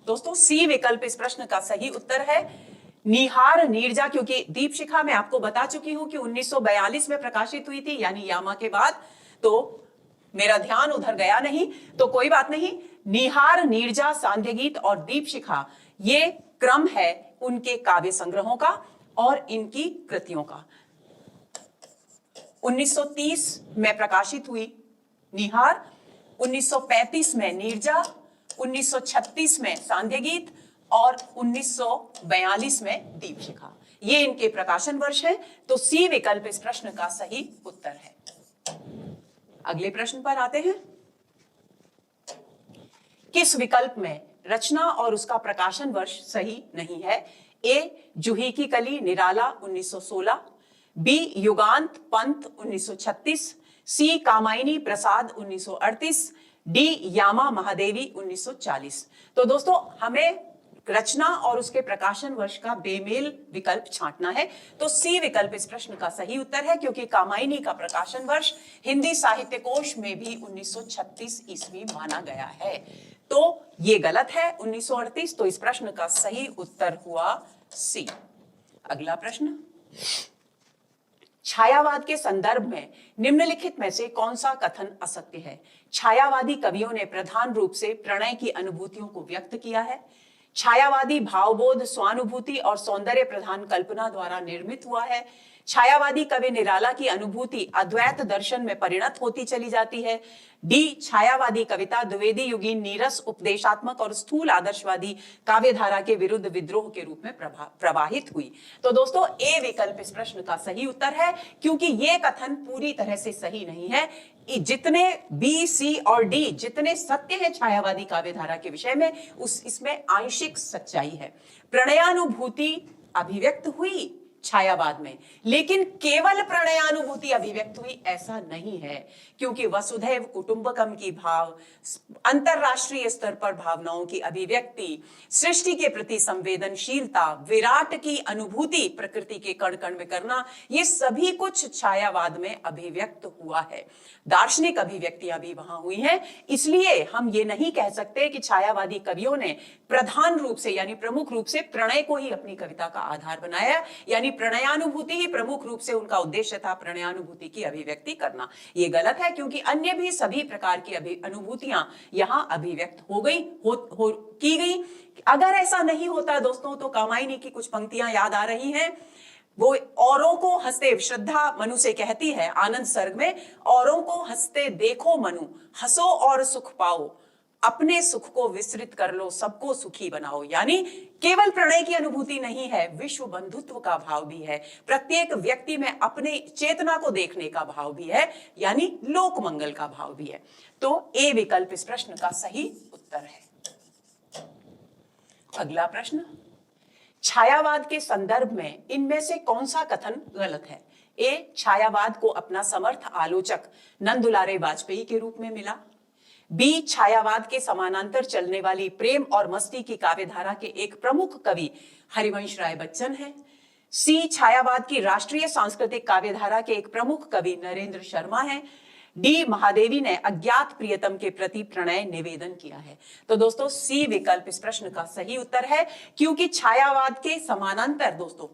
दोस्तों सी विकल्प इस प्रश्न का सही उत्तर है। निहार, नीरजा, क्योंकि दीपशिखा मैं आपको बता चुकी हूं कि 1942 में प्रकाशित हुई थी, यानी यामा के बाद, तो मेरा ध्यान उधर गया नहीं, तो कोई बात नहीं। निहार, नीरजा, सांध्य गीत और दीपशिखा ये क्रम है उनके काव्य संग्रहों का और इनकी कृतियों का। 1930 में प्रकाशित हुई निहार, 1935 में नीरजा, 1936 में सांध्य गीत और 1942 में दीपशिखा। ये इनके प्रकाशन वर्ष है। तो सी विकल्प इस प्रश्न का सही उत्तर है। अगले प्रश्न पर आते हैं। किस विकल्प में रचना और उसका प्रकाशन वर्ष सही नहीं है? ए जूही की कली निराला 1916, बी युगांत पंत 1936, सी कामायनी प्रसाद 1938, डी यामा महादेवी 1940। तो दोस्तों हमें रचना और उसके प्रकाशन वर्ष का बेमेल विकल्प छांटना है। तो सी विकल्प इस प्रश्न का सही उत्तर है, क्योंकि कामायनी का प्रकाशन वर्ष हिंदी साहित्य कोश में भी 1936 ईस्वी माना गया है। तो ये गलत है 1938। तो इस प्रश्न का सही उत्तर हुआ सी। अगला प्रश्न, छायावाद के संदर्भ में निम्नलिखित में से कौन सा कथन असत्य है? छायावादी कवियों ने प्रधान रूप से प्रणय की अनुभूतियों को व्यक्त किया है। छायावादी भावबोध, स्वानुभूति और सौंदर्य प्रधान कल्पना द्वारा निर्मित हुआ है। छायावादी कवि निराला की अनुभूति अद्वैत दर्शन में परिणत होती चली जाती है। डी छायावादी कविता द्विवेदी युगीन नीरस उपदेशात्मक और स्थूल आदर्शवादी काव्यधारा के विरुद्ध विद्रोह के रूप में प्रवाहित हुई। तो दोस्तों ए विकल्प इस प्रश्न का सही उत्तर है, क्योंकि ये कथन पूरी तरह से सही नहीं है। जितने बी, सी और डी जितने सत्य है छायावादी काव्यधारा के विषय में, इसमें आंशिक सच्चाई है। प्रणयानुभूति अभिव्यक्त हुई छायावाद में, लेकिन केवल प्रणयानुभूति अभिव्यक्त हुई ऐसा नहीं है, क्योंकि वसुधैव कुटुंबकम की भाव, अंतरराष्ट्रीय स्तर पर भावनाओं की अभिव्यक्ति, सृष्टि के प्रति संवेदनशीलता, विराट की अनुभूति प्रकृति के कण कण में करना, ये सभी कुछ छायावाद में अभिव्यक्त हुआ है। दार्शनिक अभिव्यक्तियां भी वहां हुई हैं। इसलिए हम ये नहीं कह सकते कि छायावादी कवियों ने प्रधान रूप से यानी प्रमुख रूप से प्रणय को ही अपनी कविता का आधार बनाया, यानी प्रणयानुभूति ही प्रमुख रूप से उनका उद्देश्य था, प्रणयानुभूति की अभिव्यक्ति करना। ये गलत है, क्योंकि अन्य भी सभी प्रकार की अनुभूतियां यहां अभिव्यक्त हो गई की गई। अगर ऐसा नहीं होता दोस्तों, तो कामायनी की कुछ पंक्तियां याद आ रही हैं। वो औरों को हंसते, श्रद्धा मनु से कहती है आनंद सर्ग में, औरों को हंसते देखो मनु, हंसो और सुख पाओ, अपने सुख को विस्तृत कर लो, सबको सुखी बनाओ। यानी केवल प्रणय की अनुभूति नहीं है, विश्व बंधुत्व का भाव भी है, प्रत्येक व्यक्ति में अपने चेतना को देखने का भाव भी है, यानी लोक मंगल का भाव भी है। तो ए विकल्प इस प्रश्न का सही उत्तर है। अगला प्रश्न, छायावाद के संदर्भ में इनमें से कौन सा कथन गलत है? ए छायावाद को अपना समर्थ आलोचक नंद दुलारे वाजपेयी के रूप में मिला। बी छायावाद के समानांतर चलने वाली प्रेम और मस्ती की काव्यधारा के एक प्रमुख कवि हरिवंश राय बच्चन है। सी छायावाद की राष्ट्रीय सांस्कृतिक काव्यधारा के एक प्रमुख कवि नरेंद्र शर्मा है। डी महादेवी ने अज्ञात प्रियतम के प्रति प्रणय निवेदन किया है। तो दोस्तों सी विकल्प इस प्रश्न का सही उत्तर है, क्योंकि छायावाद के समानांतर दोस्तों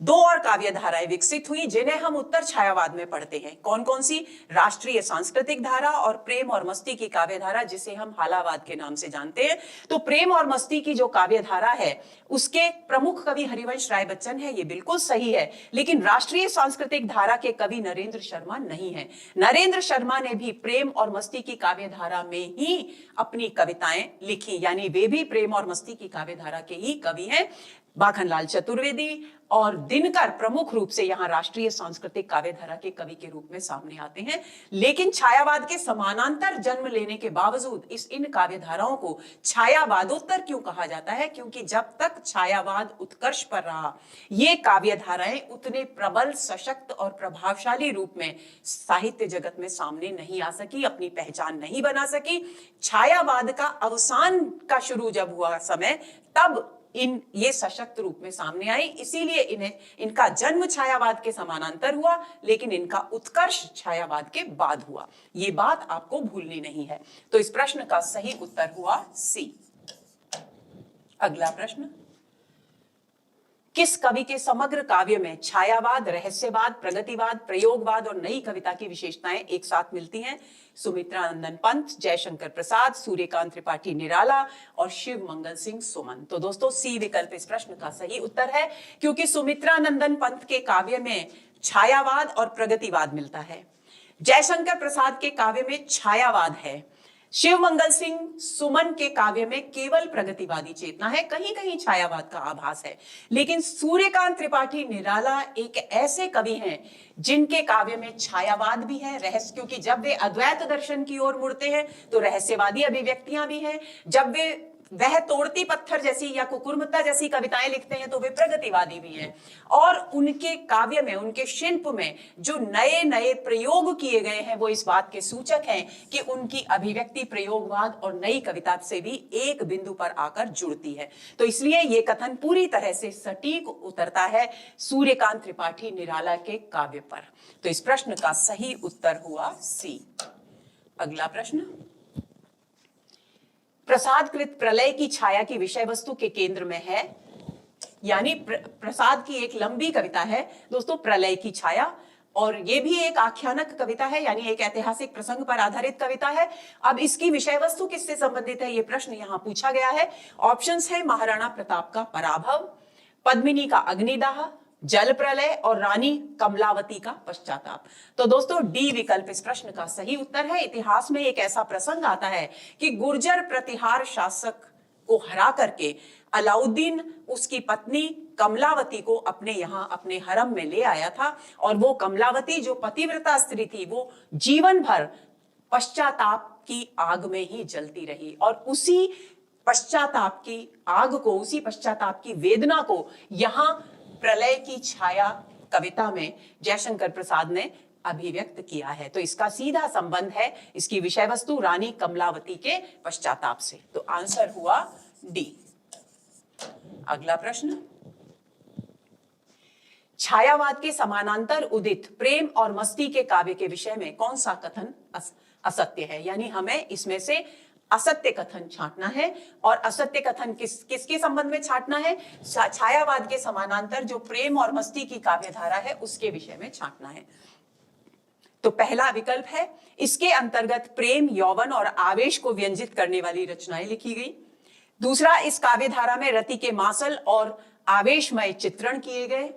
दो और काव्यधाराएं विकसित हुई, जिन्हें हम उत्तर छायावाद में पढ़ते हैं। कौन कौन सी? राष्ट्रीय सांस्कृतिक धारा और प्रेम और मस्ती की काव्यधारा, जिसे हम हालावाद के नाम से जानते हैं। तो प्रेम और मस्ती की जो काव्यधारा है, उसके प्रमुख कवि हरिवंश राय बच्चन है, ये बिल्कुल सही है। लेकिन राष्ट्रीय सांस्कृतिक धारा के कवि नरेंद्र शर्मा नहीं है। नरेंद्र शर्मा ने भी प्रेम और मस्ती की काव्यधारा में ही अपनी कविताएं लिखी, यानी वे भी प्रेम और मस्ती की काव्यधारा के ही कवि हैं। माखनलाल चतुर्वेदी और दिनकर प्रमुख रूप से यहाँ राष्ट्रीय सांस्कृतिक काव्यधारा के कवि के रूप में सामने आते हैं। लेकिन छायावाद के समानांतर जन्म लेने के बावजूद इन काव्यधाराओं को छायावादोत्तर क्यों कहा जाता है? क्योंकि जब तक छायावाद उत्कर्ष पर रहा, ये काव्यधाराएं उतने प्रबल, सशक्त और प्रभावशाली रूप में साहित्य जगत में सामने नहीं आ सकी, अपनी पहचान नहीं बना सकी। छायावाद का अवसान का शुरू जब हुआ समय, तब ये सशक्त रूप में सामने आई। इसीलिए इनका जन्म छायावाद के समानांतर हुआ, लेकिन इनका उत्कर्ष छायावाद के बाद हुआ। ये बात आपको भूलनी नहीं है। तो इस प्रश्न का सही उत्तर हुआ सी। अगला प्रश्न, किस कवि के समग्र काव्य में छायावाद, रहस्यवाद, प्रगतिवाद, प्रयोगवाद और नई कविता की विशेषताएं एक साथ मिलती हैं? सुमित्रा नंदन पंत, जयशंकर प्रसाद, सूर्यकांत त्रिपाठी निराला और शिव मंगल सिंह सुमन। तो दोस्तों सी विकल्प इस प्रश्न का सही उत्तर है, क्योंकि सुमित्रा नंदन पंत के काव्य में छायावाद और प्रगतिवाद मिलता है। जयशंकर प्रसाद के काव्य में छायावाद है, शिव मंगल सिंह सुमन के काव्य में केवल प्रगतिवादी चेतना है, कहीं कहीं छायावाद का आभास है, लेकिन सूर्यकांत त्रिपाठी निराला एक ऐसे कवि हैं जिनके काव्य में छायावाद भी है, रहस्य, क्योंकि जब वे अद्वैत दर्शन की ओर मुड़ते हैं तो रहस्यवादी अभिव्यक्तियां भी हैं, जब वे वह तोड़ती पत्थर जैसी या कुकुरमुत्ता जैसी कविताएं लिखते हैं तो वे प्रगतिवादी भी हैं। और उनके काव्य में, उनके शिल्प में जो नए नए प्रयोग किए गए हैं वो इस बात के सूचक हैं कि उनकी अभिव्यक्ति प्रयोगवाद और नई कविता से भी एक बिंदु पर आकर जुड़ती है। तो इसलिए ये कथन पूरी तरह से सटीक उतरता है सूर्यकांत त्रिपाठी निराला के काव्य पर। तो इस प्रश्न का सही उत्तर हुआ सी। अगला प्रश्न, प्रसादकृत प्रलय की छाया की विषय वस्तु के केंद्र में है, यानी प्रसाद की एक लंबी कविता है दोस्तों प्रलय की छाया, और ये भी एक आख्यानक कविता है, यानी एक ऐतिहासिक प्रसंग पर आधारित कविता है। अब इसकी विषय वस्तु किससे संबंधित है, ये प्रश्न यहां पूछा गया है। ऑप्शंस है महाराणा प्रताप का पराभव, पद्मिनी का अग्निदाह, जल प्रलय और रानी कमलावती का पश्चाताप। तो दोस्तों डी विकल्प इस प्रश्न का सही उत्तर है। इतिहास में एक ऐसा प्रसंग आता है कि गुर्जर प्रतिहार शासक को हरा करके अलाउद्दीन उसकी पत्नी कमलावती को अपने यहां अपने हरम में ले आया था, और वो कमलावती जो पतिव्रता स्त्री थी वो जीवन भर पश्चाताप की आग में ही जलती रही, और उसी पश्चाताप की आग को, उसी पश्चाताप की वेदना को यहां प्रलय की छाया कविता में जयशंकर प्रसाद ने अभिव्यक्त किया है। तो इसका सीधा संबंध है इसकी विषय वस्तु रानी कमलावती के पश्चाताप से। तो आंसर हुआ डी। अगला प्रश्न, छायावाद के समानांतर उदित प्रेम और मस्ती के काव्य के विषय में कौन सा कथन असत्य है, यानी हमें इसमें से असत्य कथन छांटना है। और असत्य कथन किसके संबंध में छांटना है, छायावाद के समानांतर जो प्रेम और मस्ती की काव्यधारा है उसके विषय में छांटना है। तो पहला विकल्प है, इसके अंतर्गत प्रेम, यौवन और आवेश को व्यंजित करने वाली रचनाएं लिखी गई। दूसरा, इस काव्यधारा में रति के मासल और आवेशमय चित्रण किए गए।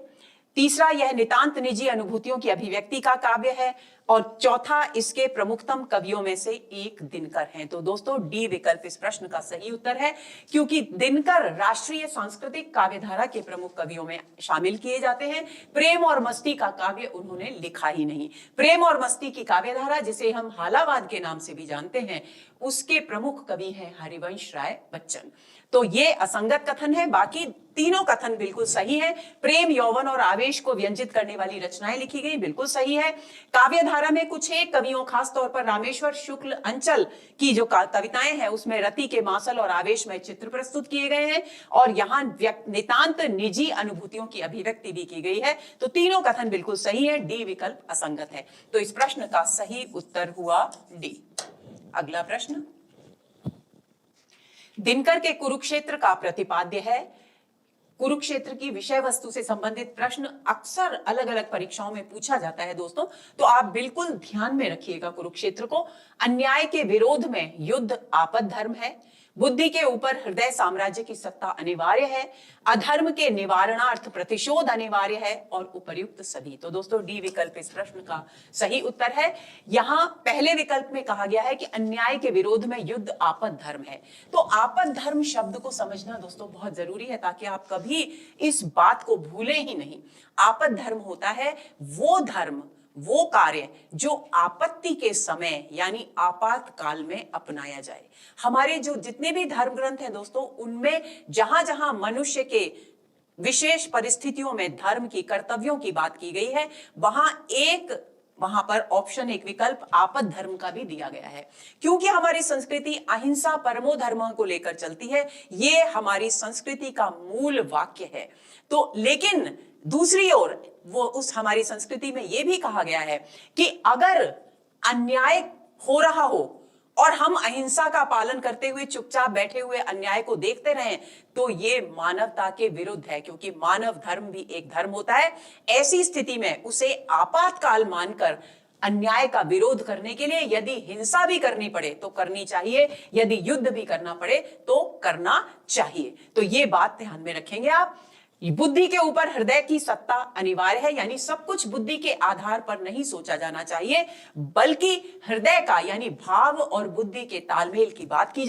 तीसरा, यह नितांत निजी अनुभूतियों की अभिव्यक्ति का काव्य है। और चौथा, इसके प्रमुखतम कवियों में से एक दिनकर हैं। तो दोस्तों डी विकल्प इस प्रश्न का सही उत्तर है, क्योंकि दिनकर राष्ट्रीय सांस्कृतिक काव्यधारा के प्रमुख कवियों में शामिल किए जाते हैं। प्रेम और मस्ती का काव्य उन्होंने लिखा ही नहीं। प्रेम और मस्ती की काव्यधारा, जिसे हम हालावाद के नाम से भी जानते हैं, उसके प्रमुख कवि हैं हरिवंश राय बच्चन। तो ये असंगत कथन है, बाकी तीनों कथन बिल्कुल सही है। प्रेम, यौवन और आवेश को व्यंजित करने वाली रचनाएं लिखी गई, बिल्कुल सही है। काव्यधारा में कुछ एक कवियों, खासतौर पर रामेश्वर शुक्ल अंचल की जो कविताएं हैं उसमें रति के मासल और आवेश में चित्र प्रस्तुत किए गए हैं, और यहाँ नितांत निजी अनुभूतियों की अभिव्यक्ति भी की गई है। तो तीनों कथन बिल्कुल सही है, डी विकल्प असंगत है। तो इस प्रश्न का सही उत्तर हुआ डी। अगला प्रश्न, दिनकर के कुरुक्षेत्र का प्रतिपाद्य है। कुरुक्षेत्र की विषय वस्तु से संबंधित प्रश्न अक्सर अलग अलग परीक्षाओं में पूछा जाता है दोस्तों, तो आप बिल्कुल ध्यान में रखिएगा कुरुक्षेत्र को। अन्याय के विरोध में युद्ध आपद धर्म है, बुद्धि के ऊपर हृदय साम्राज्य की सत्ता अनिवार्य है, अधर्म के निवारणार्थ प्रतिशोध अनिवार्य है, और उपर्युक्त सभी। तो दोस्तों डी विकल्प इस प्रश्न का सही उत्तर है। यहां पहले विकल्प में कहा गया है कि अन्याय के विरोध में युद्ध आपद धर्म है। तो आपद धर्म शब्द को समझना दोस्तों बहुत जरूरी है, ताकि आप कभी इस बात को भूलें ही नहीं। आपद धर्म होता है वो धर्म, वो कार्य जो आपत्ति के समय यानी आपातकाल में अपनाया जाए। हमारे जो जितने भी धर्म ग्रंथ हैं दोस्तों, उनमें जहां जहां मनुष्य के विशेष परिस्थितियों में धर्म की, कर्तव्यों की बात की गई है, वहां पर ऑप्शन एक विकल्प आपद धर्म का भी दिया गया है। क्योंकि हमारी संस्कृति अहिंसा परमो धर्म को लेकर चलती है, ये हमारी संस्कृति का मूल वाक्य है। तो लेकिन दूसरी ओर वो उस हमारी संस्कृति में यह भी कहा गया है कि अगर अन्याय हो रहा हो और हम अहिंसा का पालन करते हुए चुपचाप बैठे हुए अन्याय को देखते रहें, तो ये मानवता के विरुद्ध है, क्योंकि मानव धर्म भी एक धर्म होता है। ऐसी स्थिति में उसे आपातकाल मानकर अन्याय का विरोध करने के लिए यदि हिंसा भी करनी पड़े तो करनी चाहिए, यदि युद्ध भी करना पड़े तो करना चाहिए। तो ये बात ध्यान में रखेंगे आप। बुद्धि के ऊपर हृदय की सत्ता अनिवार्य है, यानी सब कुछ बुद्धि के आधार पर नहीं सोचा जाना चाहिए, बल्कि हृदय का यानी भाव और बुद्धि के तालमेल की बात की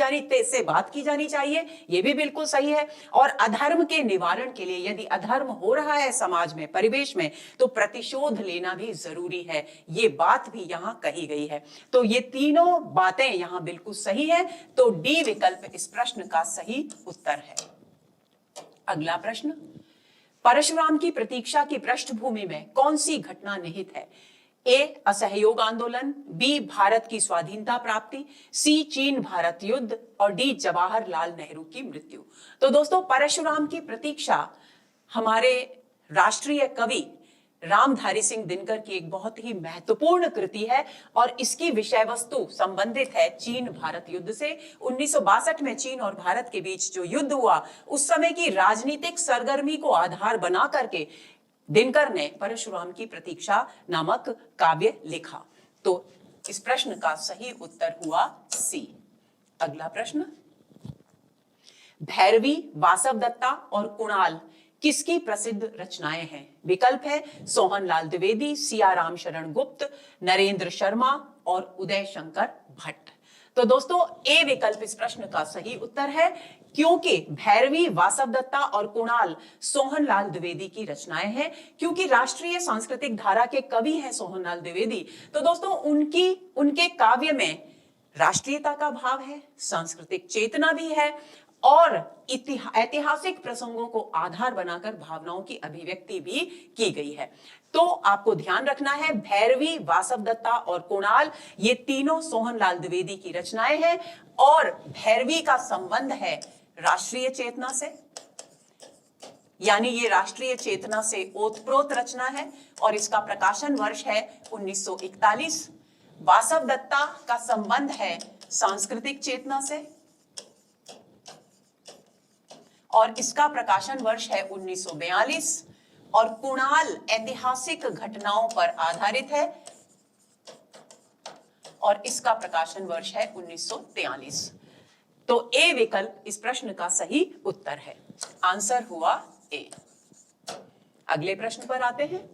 जानी चाहिए। यह भी बिल्कुल सही है। और अधर्म के निवारण के लिए, यदि अधर्म हो रहा है समाज में, परिवेश में, तो प्रतिशोध लेना भी जरूरी है, ये बात भी यहां कही गई है। तो ये तीनों बातें यहां बिल्कुल सही है। तो डी विकल्प इस प्रश्न का सही उत्तर है। अगला प्रश्न, परशुराम की प्रतीक्षा की पृष्ठभूमि में कौन सी घटना निहित है? ए असहयोग आंदोलन, बी भारत की स्वाधीनता प्राप्ति, सी चीन भारत युद्ध और डी जवाहरलाल नेहरू की मृत्यु। तो दोस्तों, परशुराम की प्रतीक्षा हमारे राष्ट्रीय कवि रामधारी सिंह दिनकर की एक बहुत ही महत्वपूर्ण कृति है और इसकी विषय वस्तु संबंधित है चीन भारत युद्ध से। 1962 में चीन और भारत के बीच जो युद्ध हुआ, उस समय की राजनीतिक सरगर्मी को आधार बना करके दिनकर ने परशुराम की प्रतीक्षा नामक काव्य लिखा। तो इस प्रश्न का सही उत्तर हुआ सी। अगला प्रश्न, भैरवी, वासवदत्ता और कुणाल किसकी प्रसिद्ध रचनाएं हैं? विकल्प है सोहनलाल द्विवेदी, सियाराम शरण गुप्त, नरेंद्र शर्मा और उदय शंकर भट्ट। तो दोस्तों, ए विकल्प इस प्रश्न का सही उत्तर है, क्योंकि भैरवी, वासवदत्ता और कुणाल सोहनलाल द्विवेदी की रचनाएं हैं। क्योंकि राष्ट्रीय सांस्कृतिक धारा के कवि हैं सोहनलाल द्विवेदी, तो दोस्तों उनके काव्य में राष्ट्रीयता का भाव है, सांस्कृतिक चेतना भी है और ऐतिहासिक प्रसंगों को आधार बनाकर भावनाओं की अभिव्यक्ति भी की गई है। तो आपको ध्यान रखना है, भैरवी, वासवदत्ता और कुणाल ये तीनों सोहनलाल द्विवेदी की रचनाएं हैं और भैरवी का संबंध है राष्ट्रीय चेतना से, यानी ये राष्ट्रीय चेतना से ओतप्रोत रचना है और इसका प्रकाशन वर्ष है 1941। वासवदत्ता का संबंध है सांस्कृतिक चेतना से और इसका प्रकाशन वर्ष है 1942 और कुणाल ऐतिहासिक घटनाओं पर आधारित है और इसका प्रकाशन वर्ष है 1943। तो ए विकल्प इस प्रश्न का सही उत्तर है। आंसर हुआ ए। अगले प्रश्न पर आते हैं।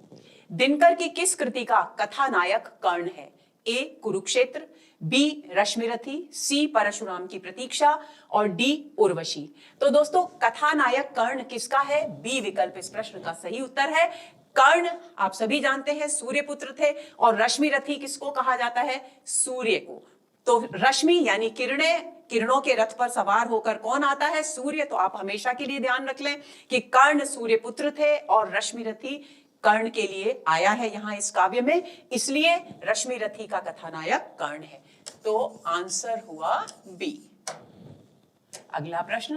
दिनकर की किस कृति का कथानायक कर्ण है? ए कुरुक्षेत्र, बी रश्मिरथी, सी परशुराम की प्रतीक्षा और डी उर्वशी। तो दोस्तों, कथानायक कर्ण किसका है? बी विकल्प इस प्रश्न का सही उत्तर है। कर्ण आप सभी जानते हैं सूर्यपुत्र थे और रश्मिरथी किसको कहा जाता है? सूर्य को। तो रश्मि यानी किरणों के रथ पर सवार होकर कौन आता है? सूर्य। तो आप हमेशा के लिए ध्यान रख लें कि कर्ण सूर्यपुत्र थे और रश्मिरथी कर्ण के लिए आया है यहां इस काव्य में, इसलिए रश्मिरथी का कथानायक कर्ण है। तो आंसर हुआ बी। अगला प्रश्न,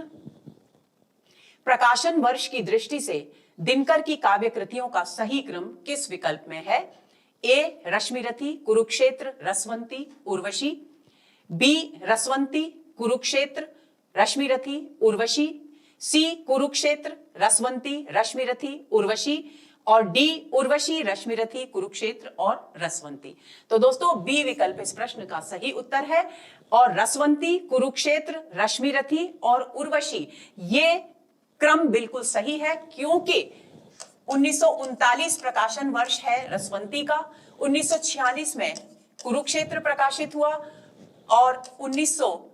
प्रकाशन वर्ष की दृष्टि से दिनकर की काव्य कृतियों का सही क्रम किस विकल्प में है? ए रश्मिरथी, कुरुक्षेत्र, रसवंती, उर्वशी, बी रसवंती, कुरुक्षेत्र, रश्मिरथी, उर्वशी, सी कुरुक्षेत्र, रसवंती, रश्मिरथी, उर्वशी और डी उर्वशी, रश्मिरथी, कुरुक्षेत्र और रसवंती। तो दोस्तों, बी विकल्प इस प्रश्न का सही उत्तर है और रसवंती, कुरुक्षेत्र, रश्मिरथी और उर्वशी ये क्रम बिल्कुल सही है, क्योंकि 1939 प्रकाशन वर्ष है रसवंती का, 1946 में कुरुक्षेत्र प्रकाशित हुआ और 1952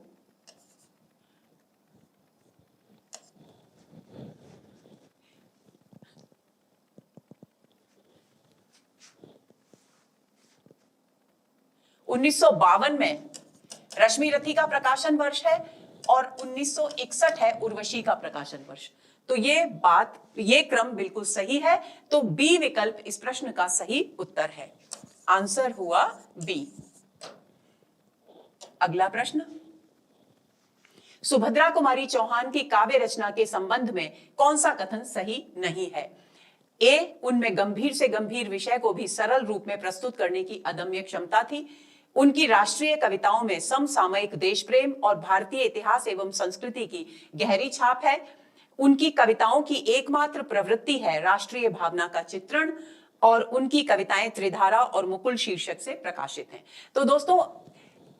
में रश्मिरथी का प्रकाशन वर्ष है और 1961 है उर्वशी का प्रकाशन वर्ष। तो ये क्रम बिल्कुल सही है। तो बी विकल्प इस प्रश्न का सही उत्तर है। आंसर हुआ बी। अगला प्रश्न, सुभद्रा कुमारी चौहान की काव्य रचना के संबंध में कौन सा कथन सही नहीं है? ए उनमें गंभीर से गंभीर विषय को भी सरल रूप में प्रस्तुत करने की अदम्य क्षमता थी, उनकी राष्ट्रीय कविताओं में समसामयिक देश प्रेम और भारतीय इतिहास एवं संस्कृति की गहरी छाप है, उनकी कविताओं की एकमात्र प्रवृत्ति है राष्ट्रीय भावना का चित्रण और उनकी कविताएं त्रिधारा और मुकुल शीर्षक से प्रकाशित हैं। तो दोस्तों,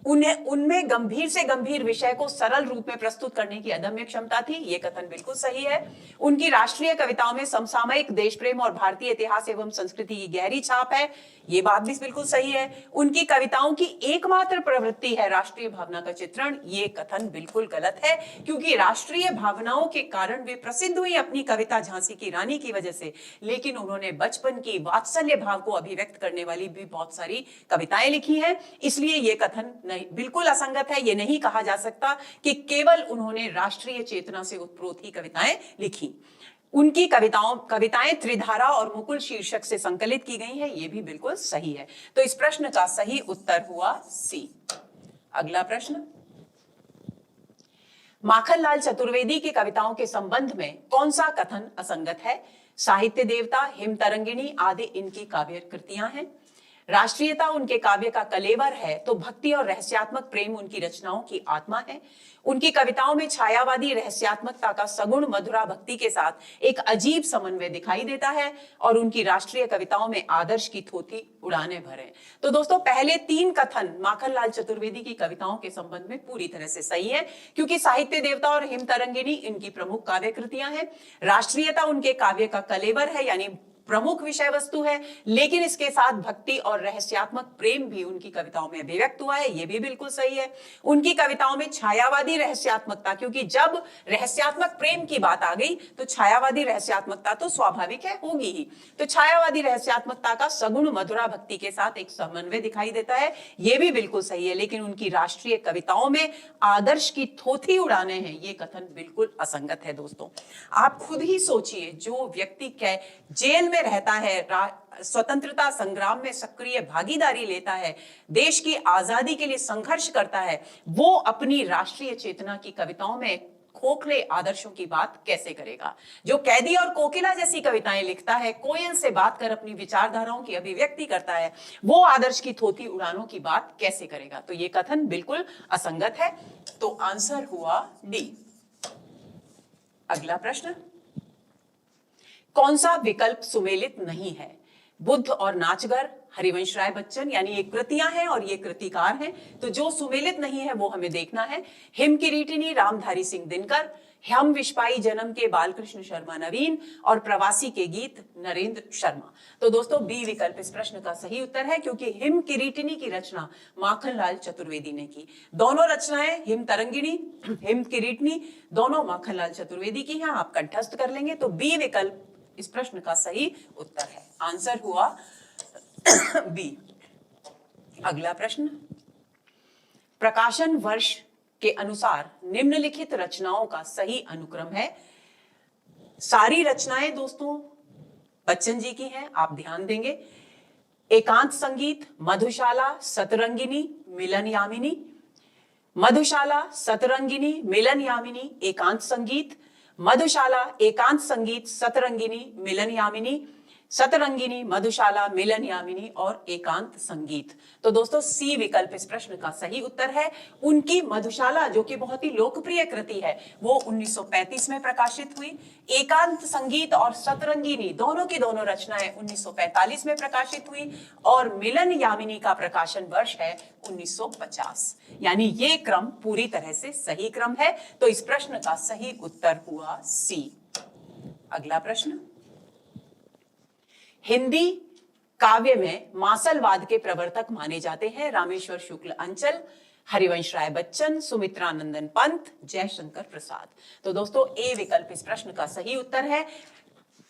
उन्हें उनमें गंभीर से गंभीर विषय को सरल रूप में प्रस्तुत करने की अदम्य क्षमता थी। ये कथन बिल्कुल सही है। उनकी राष्ट्रीय कविताओं में समसामयिक देश प्रेम और भारतीय इतिहास एवं संस्कृति की गहरी छाप है। ये बात भी बिल्कुल सही है। उनकी कविताओं की एकमात्र प्रवृत्ति है राष्ट्रीय भावना का चित्रण। ये कथन बिल्कुल गलत है, क्योंकि राष्ट्रीय भावनाओं के कारण वे प्रसिद्ध हुई अपनी कविता झांसी की रानी की वजह से, लेकिन उन्होंने बचपन की वात्सल्य भाव को अभिव्यक्त करने वाली भी बहुत सारी कविताएं लिखी हैं। इसलिए ये कथन नहीं, बिल्कुल असंगत है। ये नहीं कहा जा सकता कि केवल उन्होंने राष्ट्रीय चेतना से उत्प्रोत ही कविताएं लिखी। उनकी कविताएं त्रिधारा और मुकुल शीर्षक से संकलित की गई हैं। ये भी बिल्कुल सही है। तो इस प्रश्न का सही उत्तर हुआ सी। अगला प्रश्न, माखनलाल चतुर्वेदी की कविताओं के संबंध में कौन सा कथन असंगत है? साहित्य देवता, हिम तरंगिणी आदि इनकी काव्य कृतियां हैं। राष्ट्रीयता उनके काव्य का कलेवर है, तो भक्ति और रहस्यात्मक प्रेम उनकी रचनाओं की आत्मा है। उनकी कविताओं में छायावादी रहस्यात्मकता का सगुण मधुरा भक्ति के साथ एक अजीब समन्वय दिखाई देता है, और उनकी राष्ट्रीय कविताओं में आदर्श की थोथी उड़ाने भरे। तो दोस्तों, पहले तीन कथन माखनलाल चतुर्वेदी की कविताओं के संबंध में पूरी तरह से सही है, क्योंकि साहित्य देवता और हिम तरंगिणी इनकी प्रमुख काव्य कृतियां हैं। राष्ट्रीयता उनके काव्य का कलेवर है, यानी प्रमुख विषय वस्तु है, लेकिन इसके साथ भक्ति और रहस्यात्मक प्रेम भी उनकी कविताओं में अभिव्यक्त हुआ है। यह भी बिल्कुल सही है। उनकी कविताओं में छायावादी रहस्यात्मकता, क्योंकि जब रहस्यात्मक प्रेम की बात आ गई तो छायावादी रहस्यात्मकता तो स्वाभाविक है, होगी ही। तो छायावादी रहस्यात्मकता का सगुण मधुरा भक्ति के साथ एक समन्वय दिखाई देता है। यह भी बिल्कुल सही है। लेकिन उनकी राष्ट्रीय कविताओं में आदर्श की थोथी उड़ाने हैं, ये कथन बिल्कुल असंगत है। दोस्तों, आप खुद ही सोचिए, जो व्यक्ति जेल में रहता है, स्वतंत्रता संग्राम में सक्रिय भागीदारी लेता है, देश की आजादी के लिए संघर्ष करता है, वो अपनी राष्ट्रीय चेतना की कविताओं में खोखले आदर्शों की बात कैसे करेगा? जो कैदी और कोकिला जैसी कविताएं लिखता है, कोयल से बात कर अपनी विचारधाराओं की अभिव्यक्ति करता है, वो आदर्श की थोथी उड़ानों की बात कैसे करेगा? तो ये कथन बिल्कुल असंगत है। तो आंसर हुआ डी। अगला प्रश्न, कौन सा विकल्प सुमेलित नहीं है? बुद्ध और नाचगर, हरिवंश राय बच्चन, यानी ये कृतियां हैं और ये कृतिकार हैं। तो जो सुमेलित नहीं है वो हमें देखना है। हिम किरीटिनी रामधारी सिंह दिनकर, हम विश्वाई जन्म के बालकृष्ण शर्मा नवीन, और प्रवासी के गीत नरेंद्र शर्मा। तो दोस्तों, बी विकल्प इस प्रश्न का सही उत्तर है, क्योंकि हिम किरीटिनी की रचना माखनलाल चतुर्वेदी ने की। दोनों रचनाएं, हिम तरंगिणी, हिम किरीटिनी, दोनों माखनलाल चतुर्वेदी की हैं। आप कंठस्थ कर लेंगे। तो बी विकल्प इस प्रश्न का सही उत्तर है। आंसर हुआ बी। अगला प्रश्न, प्रकाशन वर्ष के अनुसार निम्नलिखित रचनाओं का सही अनुक्रम है। सारी रचनाएं दोस्तों बच्चन जी की हैं, आप ध्यान देंगे। एकांत संगीत, मधुशाला, सतरंगिनी, मिलन यामिनी। मधुशाला, सतरंगिनी, मिलन यामिनी, एकांत संगीत। मधुशाला, एकांत संगीत, सतरंगिनी, मिलन यामिनी, सतरंगिनी, मधुशाला, मिलन यामिनी और एकांत संगीत। तो दोस्तों, सी विकल्प इस प्रश्न का सही उत्तर है। उनकी मधुशाला, जो कि बहुत ही लोकप्रिय कृति है, वो 1935 में प्रकाशित हुई। एकांत संगीत और सतरंगिनी दोनों की दोनों रचनाएं 1945 में प्रकाशित हुई, और मिलन यामिनी का प्रकाशन वर्ष है 1950। यानी ये क्रम पूरी तरह से सही क्रम है। तो इस प्रश्न का सही उत्तर हुआ सी। अगला प्रश्न, हिंदी काव्य में मासलवाद के प्रवर्तक माने जाते हैं रामेश्वर शुक्ल अंचल, हरिवंश राय बच्चन, सुमित्रानंदन पंत, जयशंकर प्रसाद। तो दोस्तों, ए विकल्प इस प्रश्न का सही उत्तर है।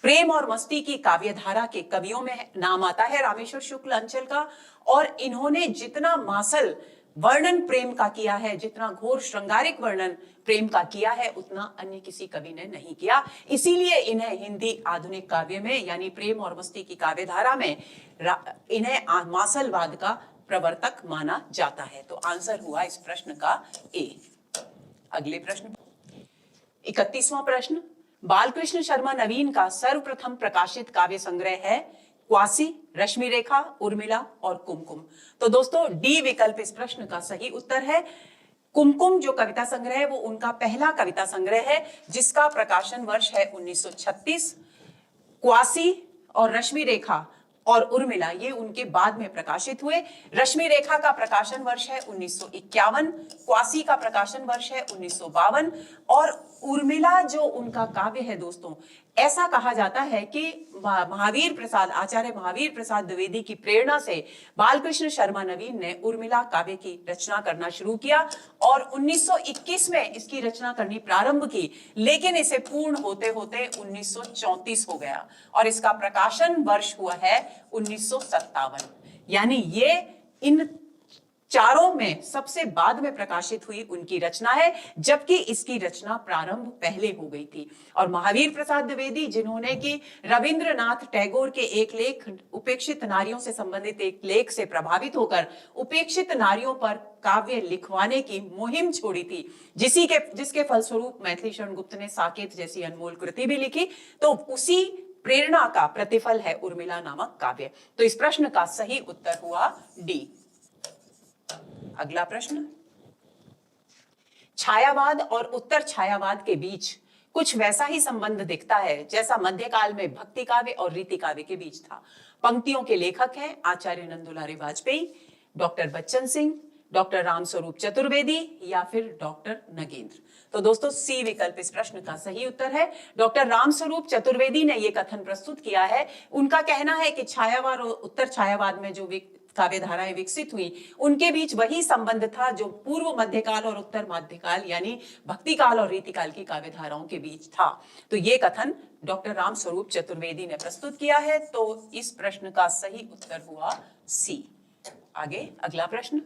प्रेम और मस्ती की काव्यधारा के कवियों में नाम आता है रामेश्वर शुक्ल अंचल का, और इन्होंने जितना मासल वर्णन प्रेम का किया है, जितना घोर श्रृंगारिक वर्णन प्रेम का किया है, उतना अन्य किसी कवि ने नहीं किया। इसीलिए इन्हें हिंदी आधुनिक काव्य में, यानी प्रेम और मस्ती की काव्यधारा में, इन्हें मासलवाद का प्रवर्तक माना जाता है। तो आंसर हुआ इस प्रश्न का ए। अगले प्रश्न, 31वां प्रश्न, बालकृष्ण शर्मा नवीन का सर्वप्रथम प्रकाशित काव्य संग्रह है क्वासी, रश्मि रेखा, उर्मिला और कुमकुम। तो दोस्तों, डी विकल्प इस प्रश्न का सही उत्तर है। कुमकुम जो कविता संग्रह है, वो उनका पहला कविता संग्रह है, जिसका प्रकाशन वर्ष है 1936। क्वासी और रश्मि रेखा और उर्मिला ये उनके बाद में प्रकाशित हुए। रश्मि रेखा का प्रकाशन वर्ष है 1951, क्वासी का प्रकाशन वर्ष है 1952 और उर्मिला जो उनका काव्य है दोस्तों, ऐसा कहा जाता है कि महावीर प्रसाद, आचार्य महावीर प्रसाद द्विवेदी की प्रेरणा से बालकृष्ण शर्मा नवीन ने उर्मिला काव्य की रचना करना शुरू किया और 1921 में इसकी रचना करनी प्रारंभ की, लेकिन इसे पूर्ण होते होते 1934 हो गया और इसका प्रकाशन वर्ष हुआ है 1957। यानी ये इन चारों में सबसे बाद में प्रकाशित हुई उनकी रचना है, जबकि इसकी रचना प्रारंभ पहले हो गई थी। और महावीर प्रसाद द्विवेदी जिन्होंने कि रविंद्रनाथ टैगोर के एक लेख, उपेक्षित नारियों से संबंधित एक लेख से प्रभावित होकर उपेक्षित नारियों पर काव्य लिखवाने की मुहिम छोड़ी थी, जिसके फलस्वरूप मैथिली शरण गुप्त ने साकेत जैसी अनमोल कृति भी लिखी। तो उसी प्रेरणा का प्रतिफल है उर्मिला नामक काव्य। तो इस प्रश्न का सही उत्तर हुआ डी। अगला प्रश्न, छायावाद और उत्तर छायावाद के बीच कुछ वैसा ही संबंध दिखता है जैसा मध्यकाल में भक्ति काव्य और रीति काव्य के बीच था। पंक्तियों के लेखक हैं आचार्य नंदुलारे वाजपेयी, डॉक्टर बच्चन सिंह, डॉक्टर रामस्वरूप चतुर्वेदी या फिर डॉक्टर नगेंद्र। तो दोस्तों सी विकल्प इस प्रश्न का सही उत्तर है। डॉक्टर रामस्वरूप चतुर्वेदी ने यह कथन प्रस्तुत किया है। उनका कहना है कि छायावाद और उत्तर छायावाद में जो काव्य धाराएं विकसित हुई, उनके बीच वही संबंध था जो पूर्व मध्यकाल और उत्तर मध्यकाल यानी भक्ति काल और रीति काल की काव्य धाराओं के बीच था। तो ये कथन डॉक्टर रामस्वरूप चतुर्वेदी ने प्रस्तुत किया है। तो इस प्रश्न का सही उत्तर हुआ सी। आगे अगला प्रश्न,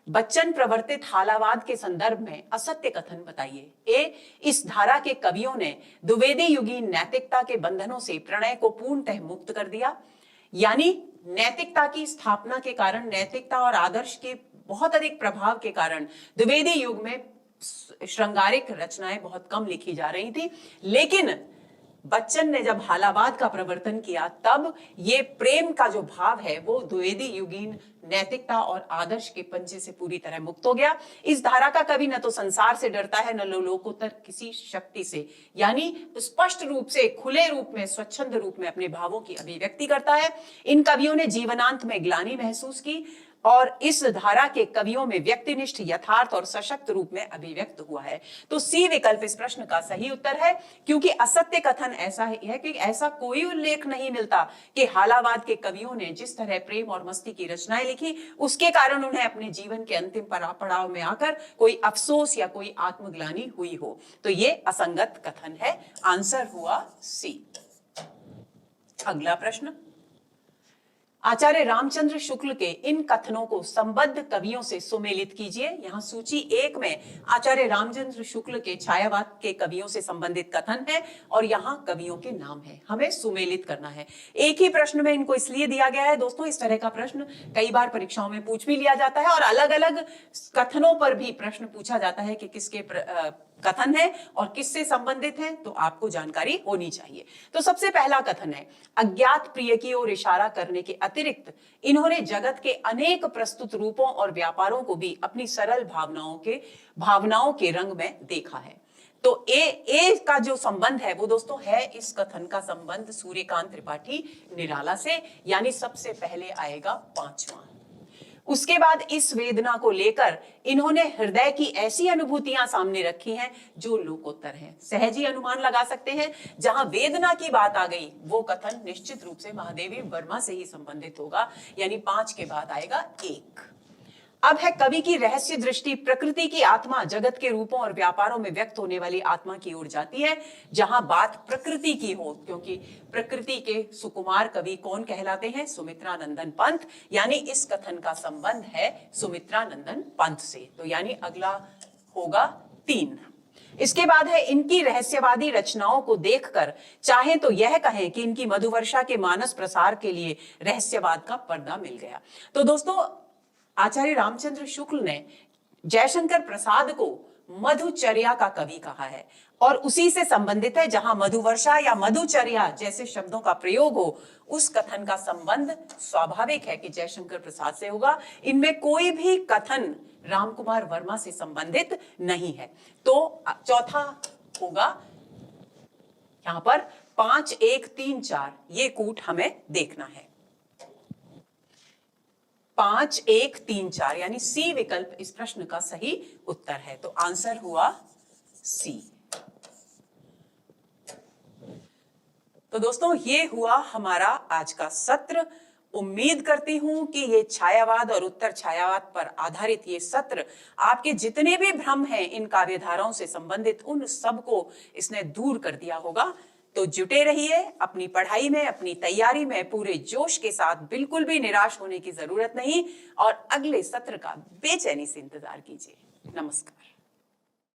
बच्चन प्रवर्तित हालावाद के संदर्भ में असत्य कथन बताइए। ए, इस धारा के कवियों ने द्विवेदी युगीन नैतिकता के बंधनों से प्रणय को पूर्णतः मुक्त कर दिया, यानी नैतिकता की स्थापना के कारण, नैतिकता और आदर्श के बहुत अधिक प्रभाव के कारण द्विवेदी युग में श्रृंगारिक रचनाएं बहुत कम लिखी जा रही थी। लेकिन बच्चन ने जब हालावाद का प्रवर्तन किया तब ये प्रेम का जो भाव है वो द्विवेदी युगीन नैतिकता और आदर्श के पंजे से पूरी तरह मुक्त हो गया। इस धारा का कवि न तो संसार से डरता है न लोकोत्तर किसी शक्ति से, यानी स्पष्ट रूप से, खुले रूप में, स्वच्छंद रूप में अपने भावों की अभिव्यक्ति करता है। इन कवियों ने जीवनांत में ग्लानि महसूस की और इस धारा के कवियों में व्यक्तिनिष्ठ, यथार्थ और सशक्त रूप में अभिव्यक्त हुआ है। तो सी विकल्प इस प्रश्न का सही उत्तर है, क्योंकि असत्य कथन ऐसा है कि ऐसा कोई उल्लेख नहीं मिलता कि हालावाद के कवियों ने जिस तरह प्रेम और मस्ती की रचनाएं लिखी उसके कारण उन्हें अपने जीवन के अंतिम पड़ाव में आकर कोई अफसोस या कोई आत्मग्लानि हुई हो। तो ये असंगत कथन है। आंसर हुआ सी। अगला प्रश्न, आचार्य रामचंद्र शुक्ल के इन कथनों को संबद्ध कवियों से सुमेलित कीजिए। यहाँ सूची 1 में आचार्य रामचंद्र शुक्ल के छायावाद के कवियों से संबंधित कथन है और यहाँ कवियों के नाम है, हमें सुमेलित करना है। एक ही प्रश्न में इनको इसलिए दिया गया है दोस्तों, इस तरह का प्रश्न कई बार परीक्षाओं में पूछ भी लिया जाता है और अलग अलग कथनों पर भी प्रश्न पूछा जाता है कि किसके कथन है और किससे संबंधित है, तो आपको जानकारी होनी चाहिए। तो सबसे पहला कथन है, अज्ञात प्रिय की ओर इशारा करने के अतिरिक्त इन्होंने जगत के अनेक प्रस्तुत रूपों और व्यापारों को भी अपनी सरल भावनाओं के रंग में देखा है। तो ए का जो संबंध है वो दोस्तों है, इस कथन का संबंध सूर्यकांत त्रिपाठी निराला से, यानी सबसे पहले आएगा 5वां। उसके बाद इस वेदना को लेकर इन्होंने हृदय की ऐसी अनुभूतियां सामने रखी हैं जो लोकोत्तर हैं। सहज ही अनुमान लगा सकते हैं, जहां वेदना की बात आ गई वो कथन निश्चित रूप से महादेवी वर्मा से ही संबंधित होगा, यानी 5 के बाद आएगा 1। अब है कवि की रहस्य दृष्टि प्रकृति की आत्मा जगत के रूपों और व्यापारों में व्यक्त होने वाली आत्मा की ओर जाती है, जहां बात प्रकृति की हो, क्योंकि प्रकृति के सुकुमार कवि कौन कहलाते हैं? सुमित्रानंदन पंत, यानी इस कथन का संबंध है सुमित्रानंदन पंत से। तो यानी अगला होगा 3। इसके बाद है, इनकी रहस्यवादी रचनाओं को देखकर चाहे तो यह कहें कि इनकी मधुवर्षा के मानस प्रसार के लिए रहस्यवाद का पर्दा मिल गया। तो दोस्तों आचार्य रामचंद्र शुक्ल ने जयशंकर प्रसाद को मधुचर्या का कवि कहा है और उसी से संबंधित है, जहां मधुवर्षा या मधुचर्या जैसे शब्दों का प्रयोग हो, उस कथन का संबंध स्वाभाविक है कि जयशंकर प्रसाद से होगा। इनमें कोई भी कथन रामकुमार वर्मा से संबंधित नहीं है। तो चौथा होगा यहां पर 5, 1, 3, 4 ये कूट हमें देखना है। 5 1 3 4 यानी सी विकल्प इस प्रश्न का सही उत्तर है। तो आंसर हुआ सी। तो दोस्तों ये हुआ हमारा आज का सत्र। उम्मीद करती हूं कि ये छायावाद और उत्तर छायावाद पर आधारित ये सत्र आपके जितने भी भ्रम हैं इन काव्यधाराओं से संबंधित उन सबको इसने दूर कर दिया होगा। तो जुटे रहिए अपनी पढ़ाई में, अपनी तैयारी में पूरे जोश के साथ, बिल्कुल भी निराश होने की जरूरत नहीं और अगले सत्र का बेचैनी से इंतजार कीजिए। नमस्कार।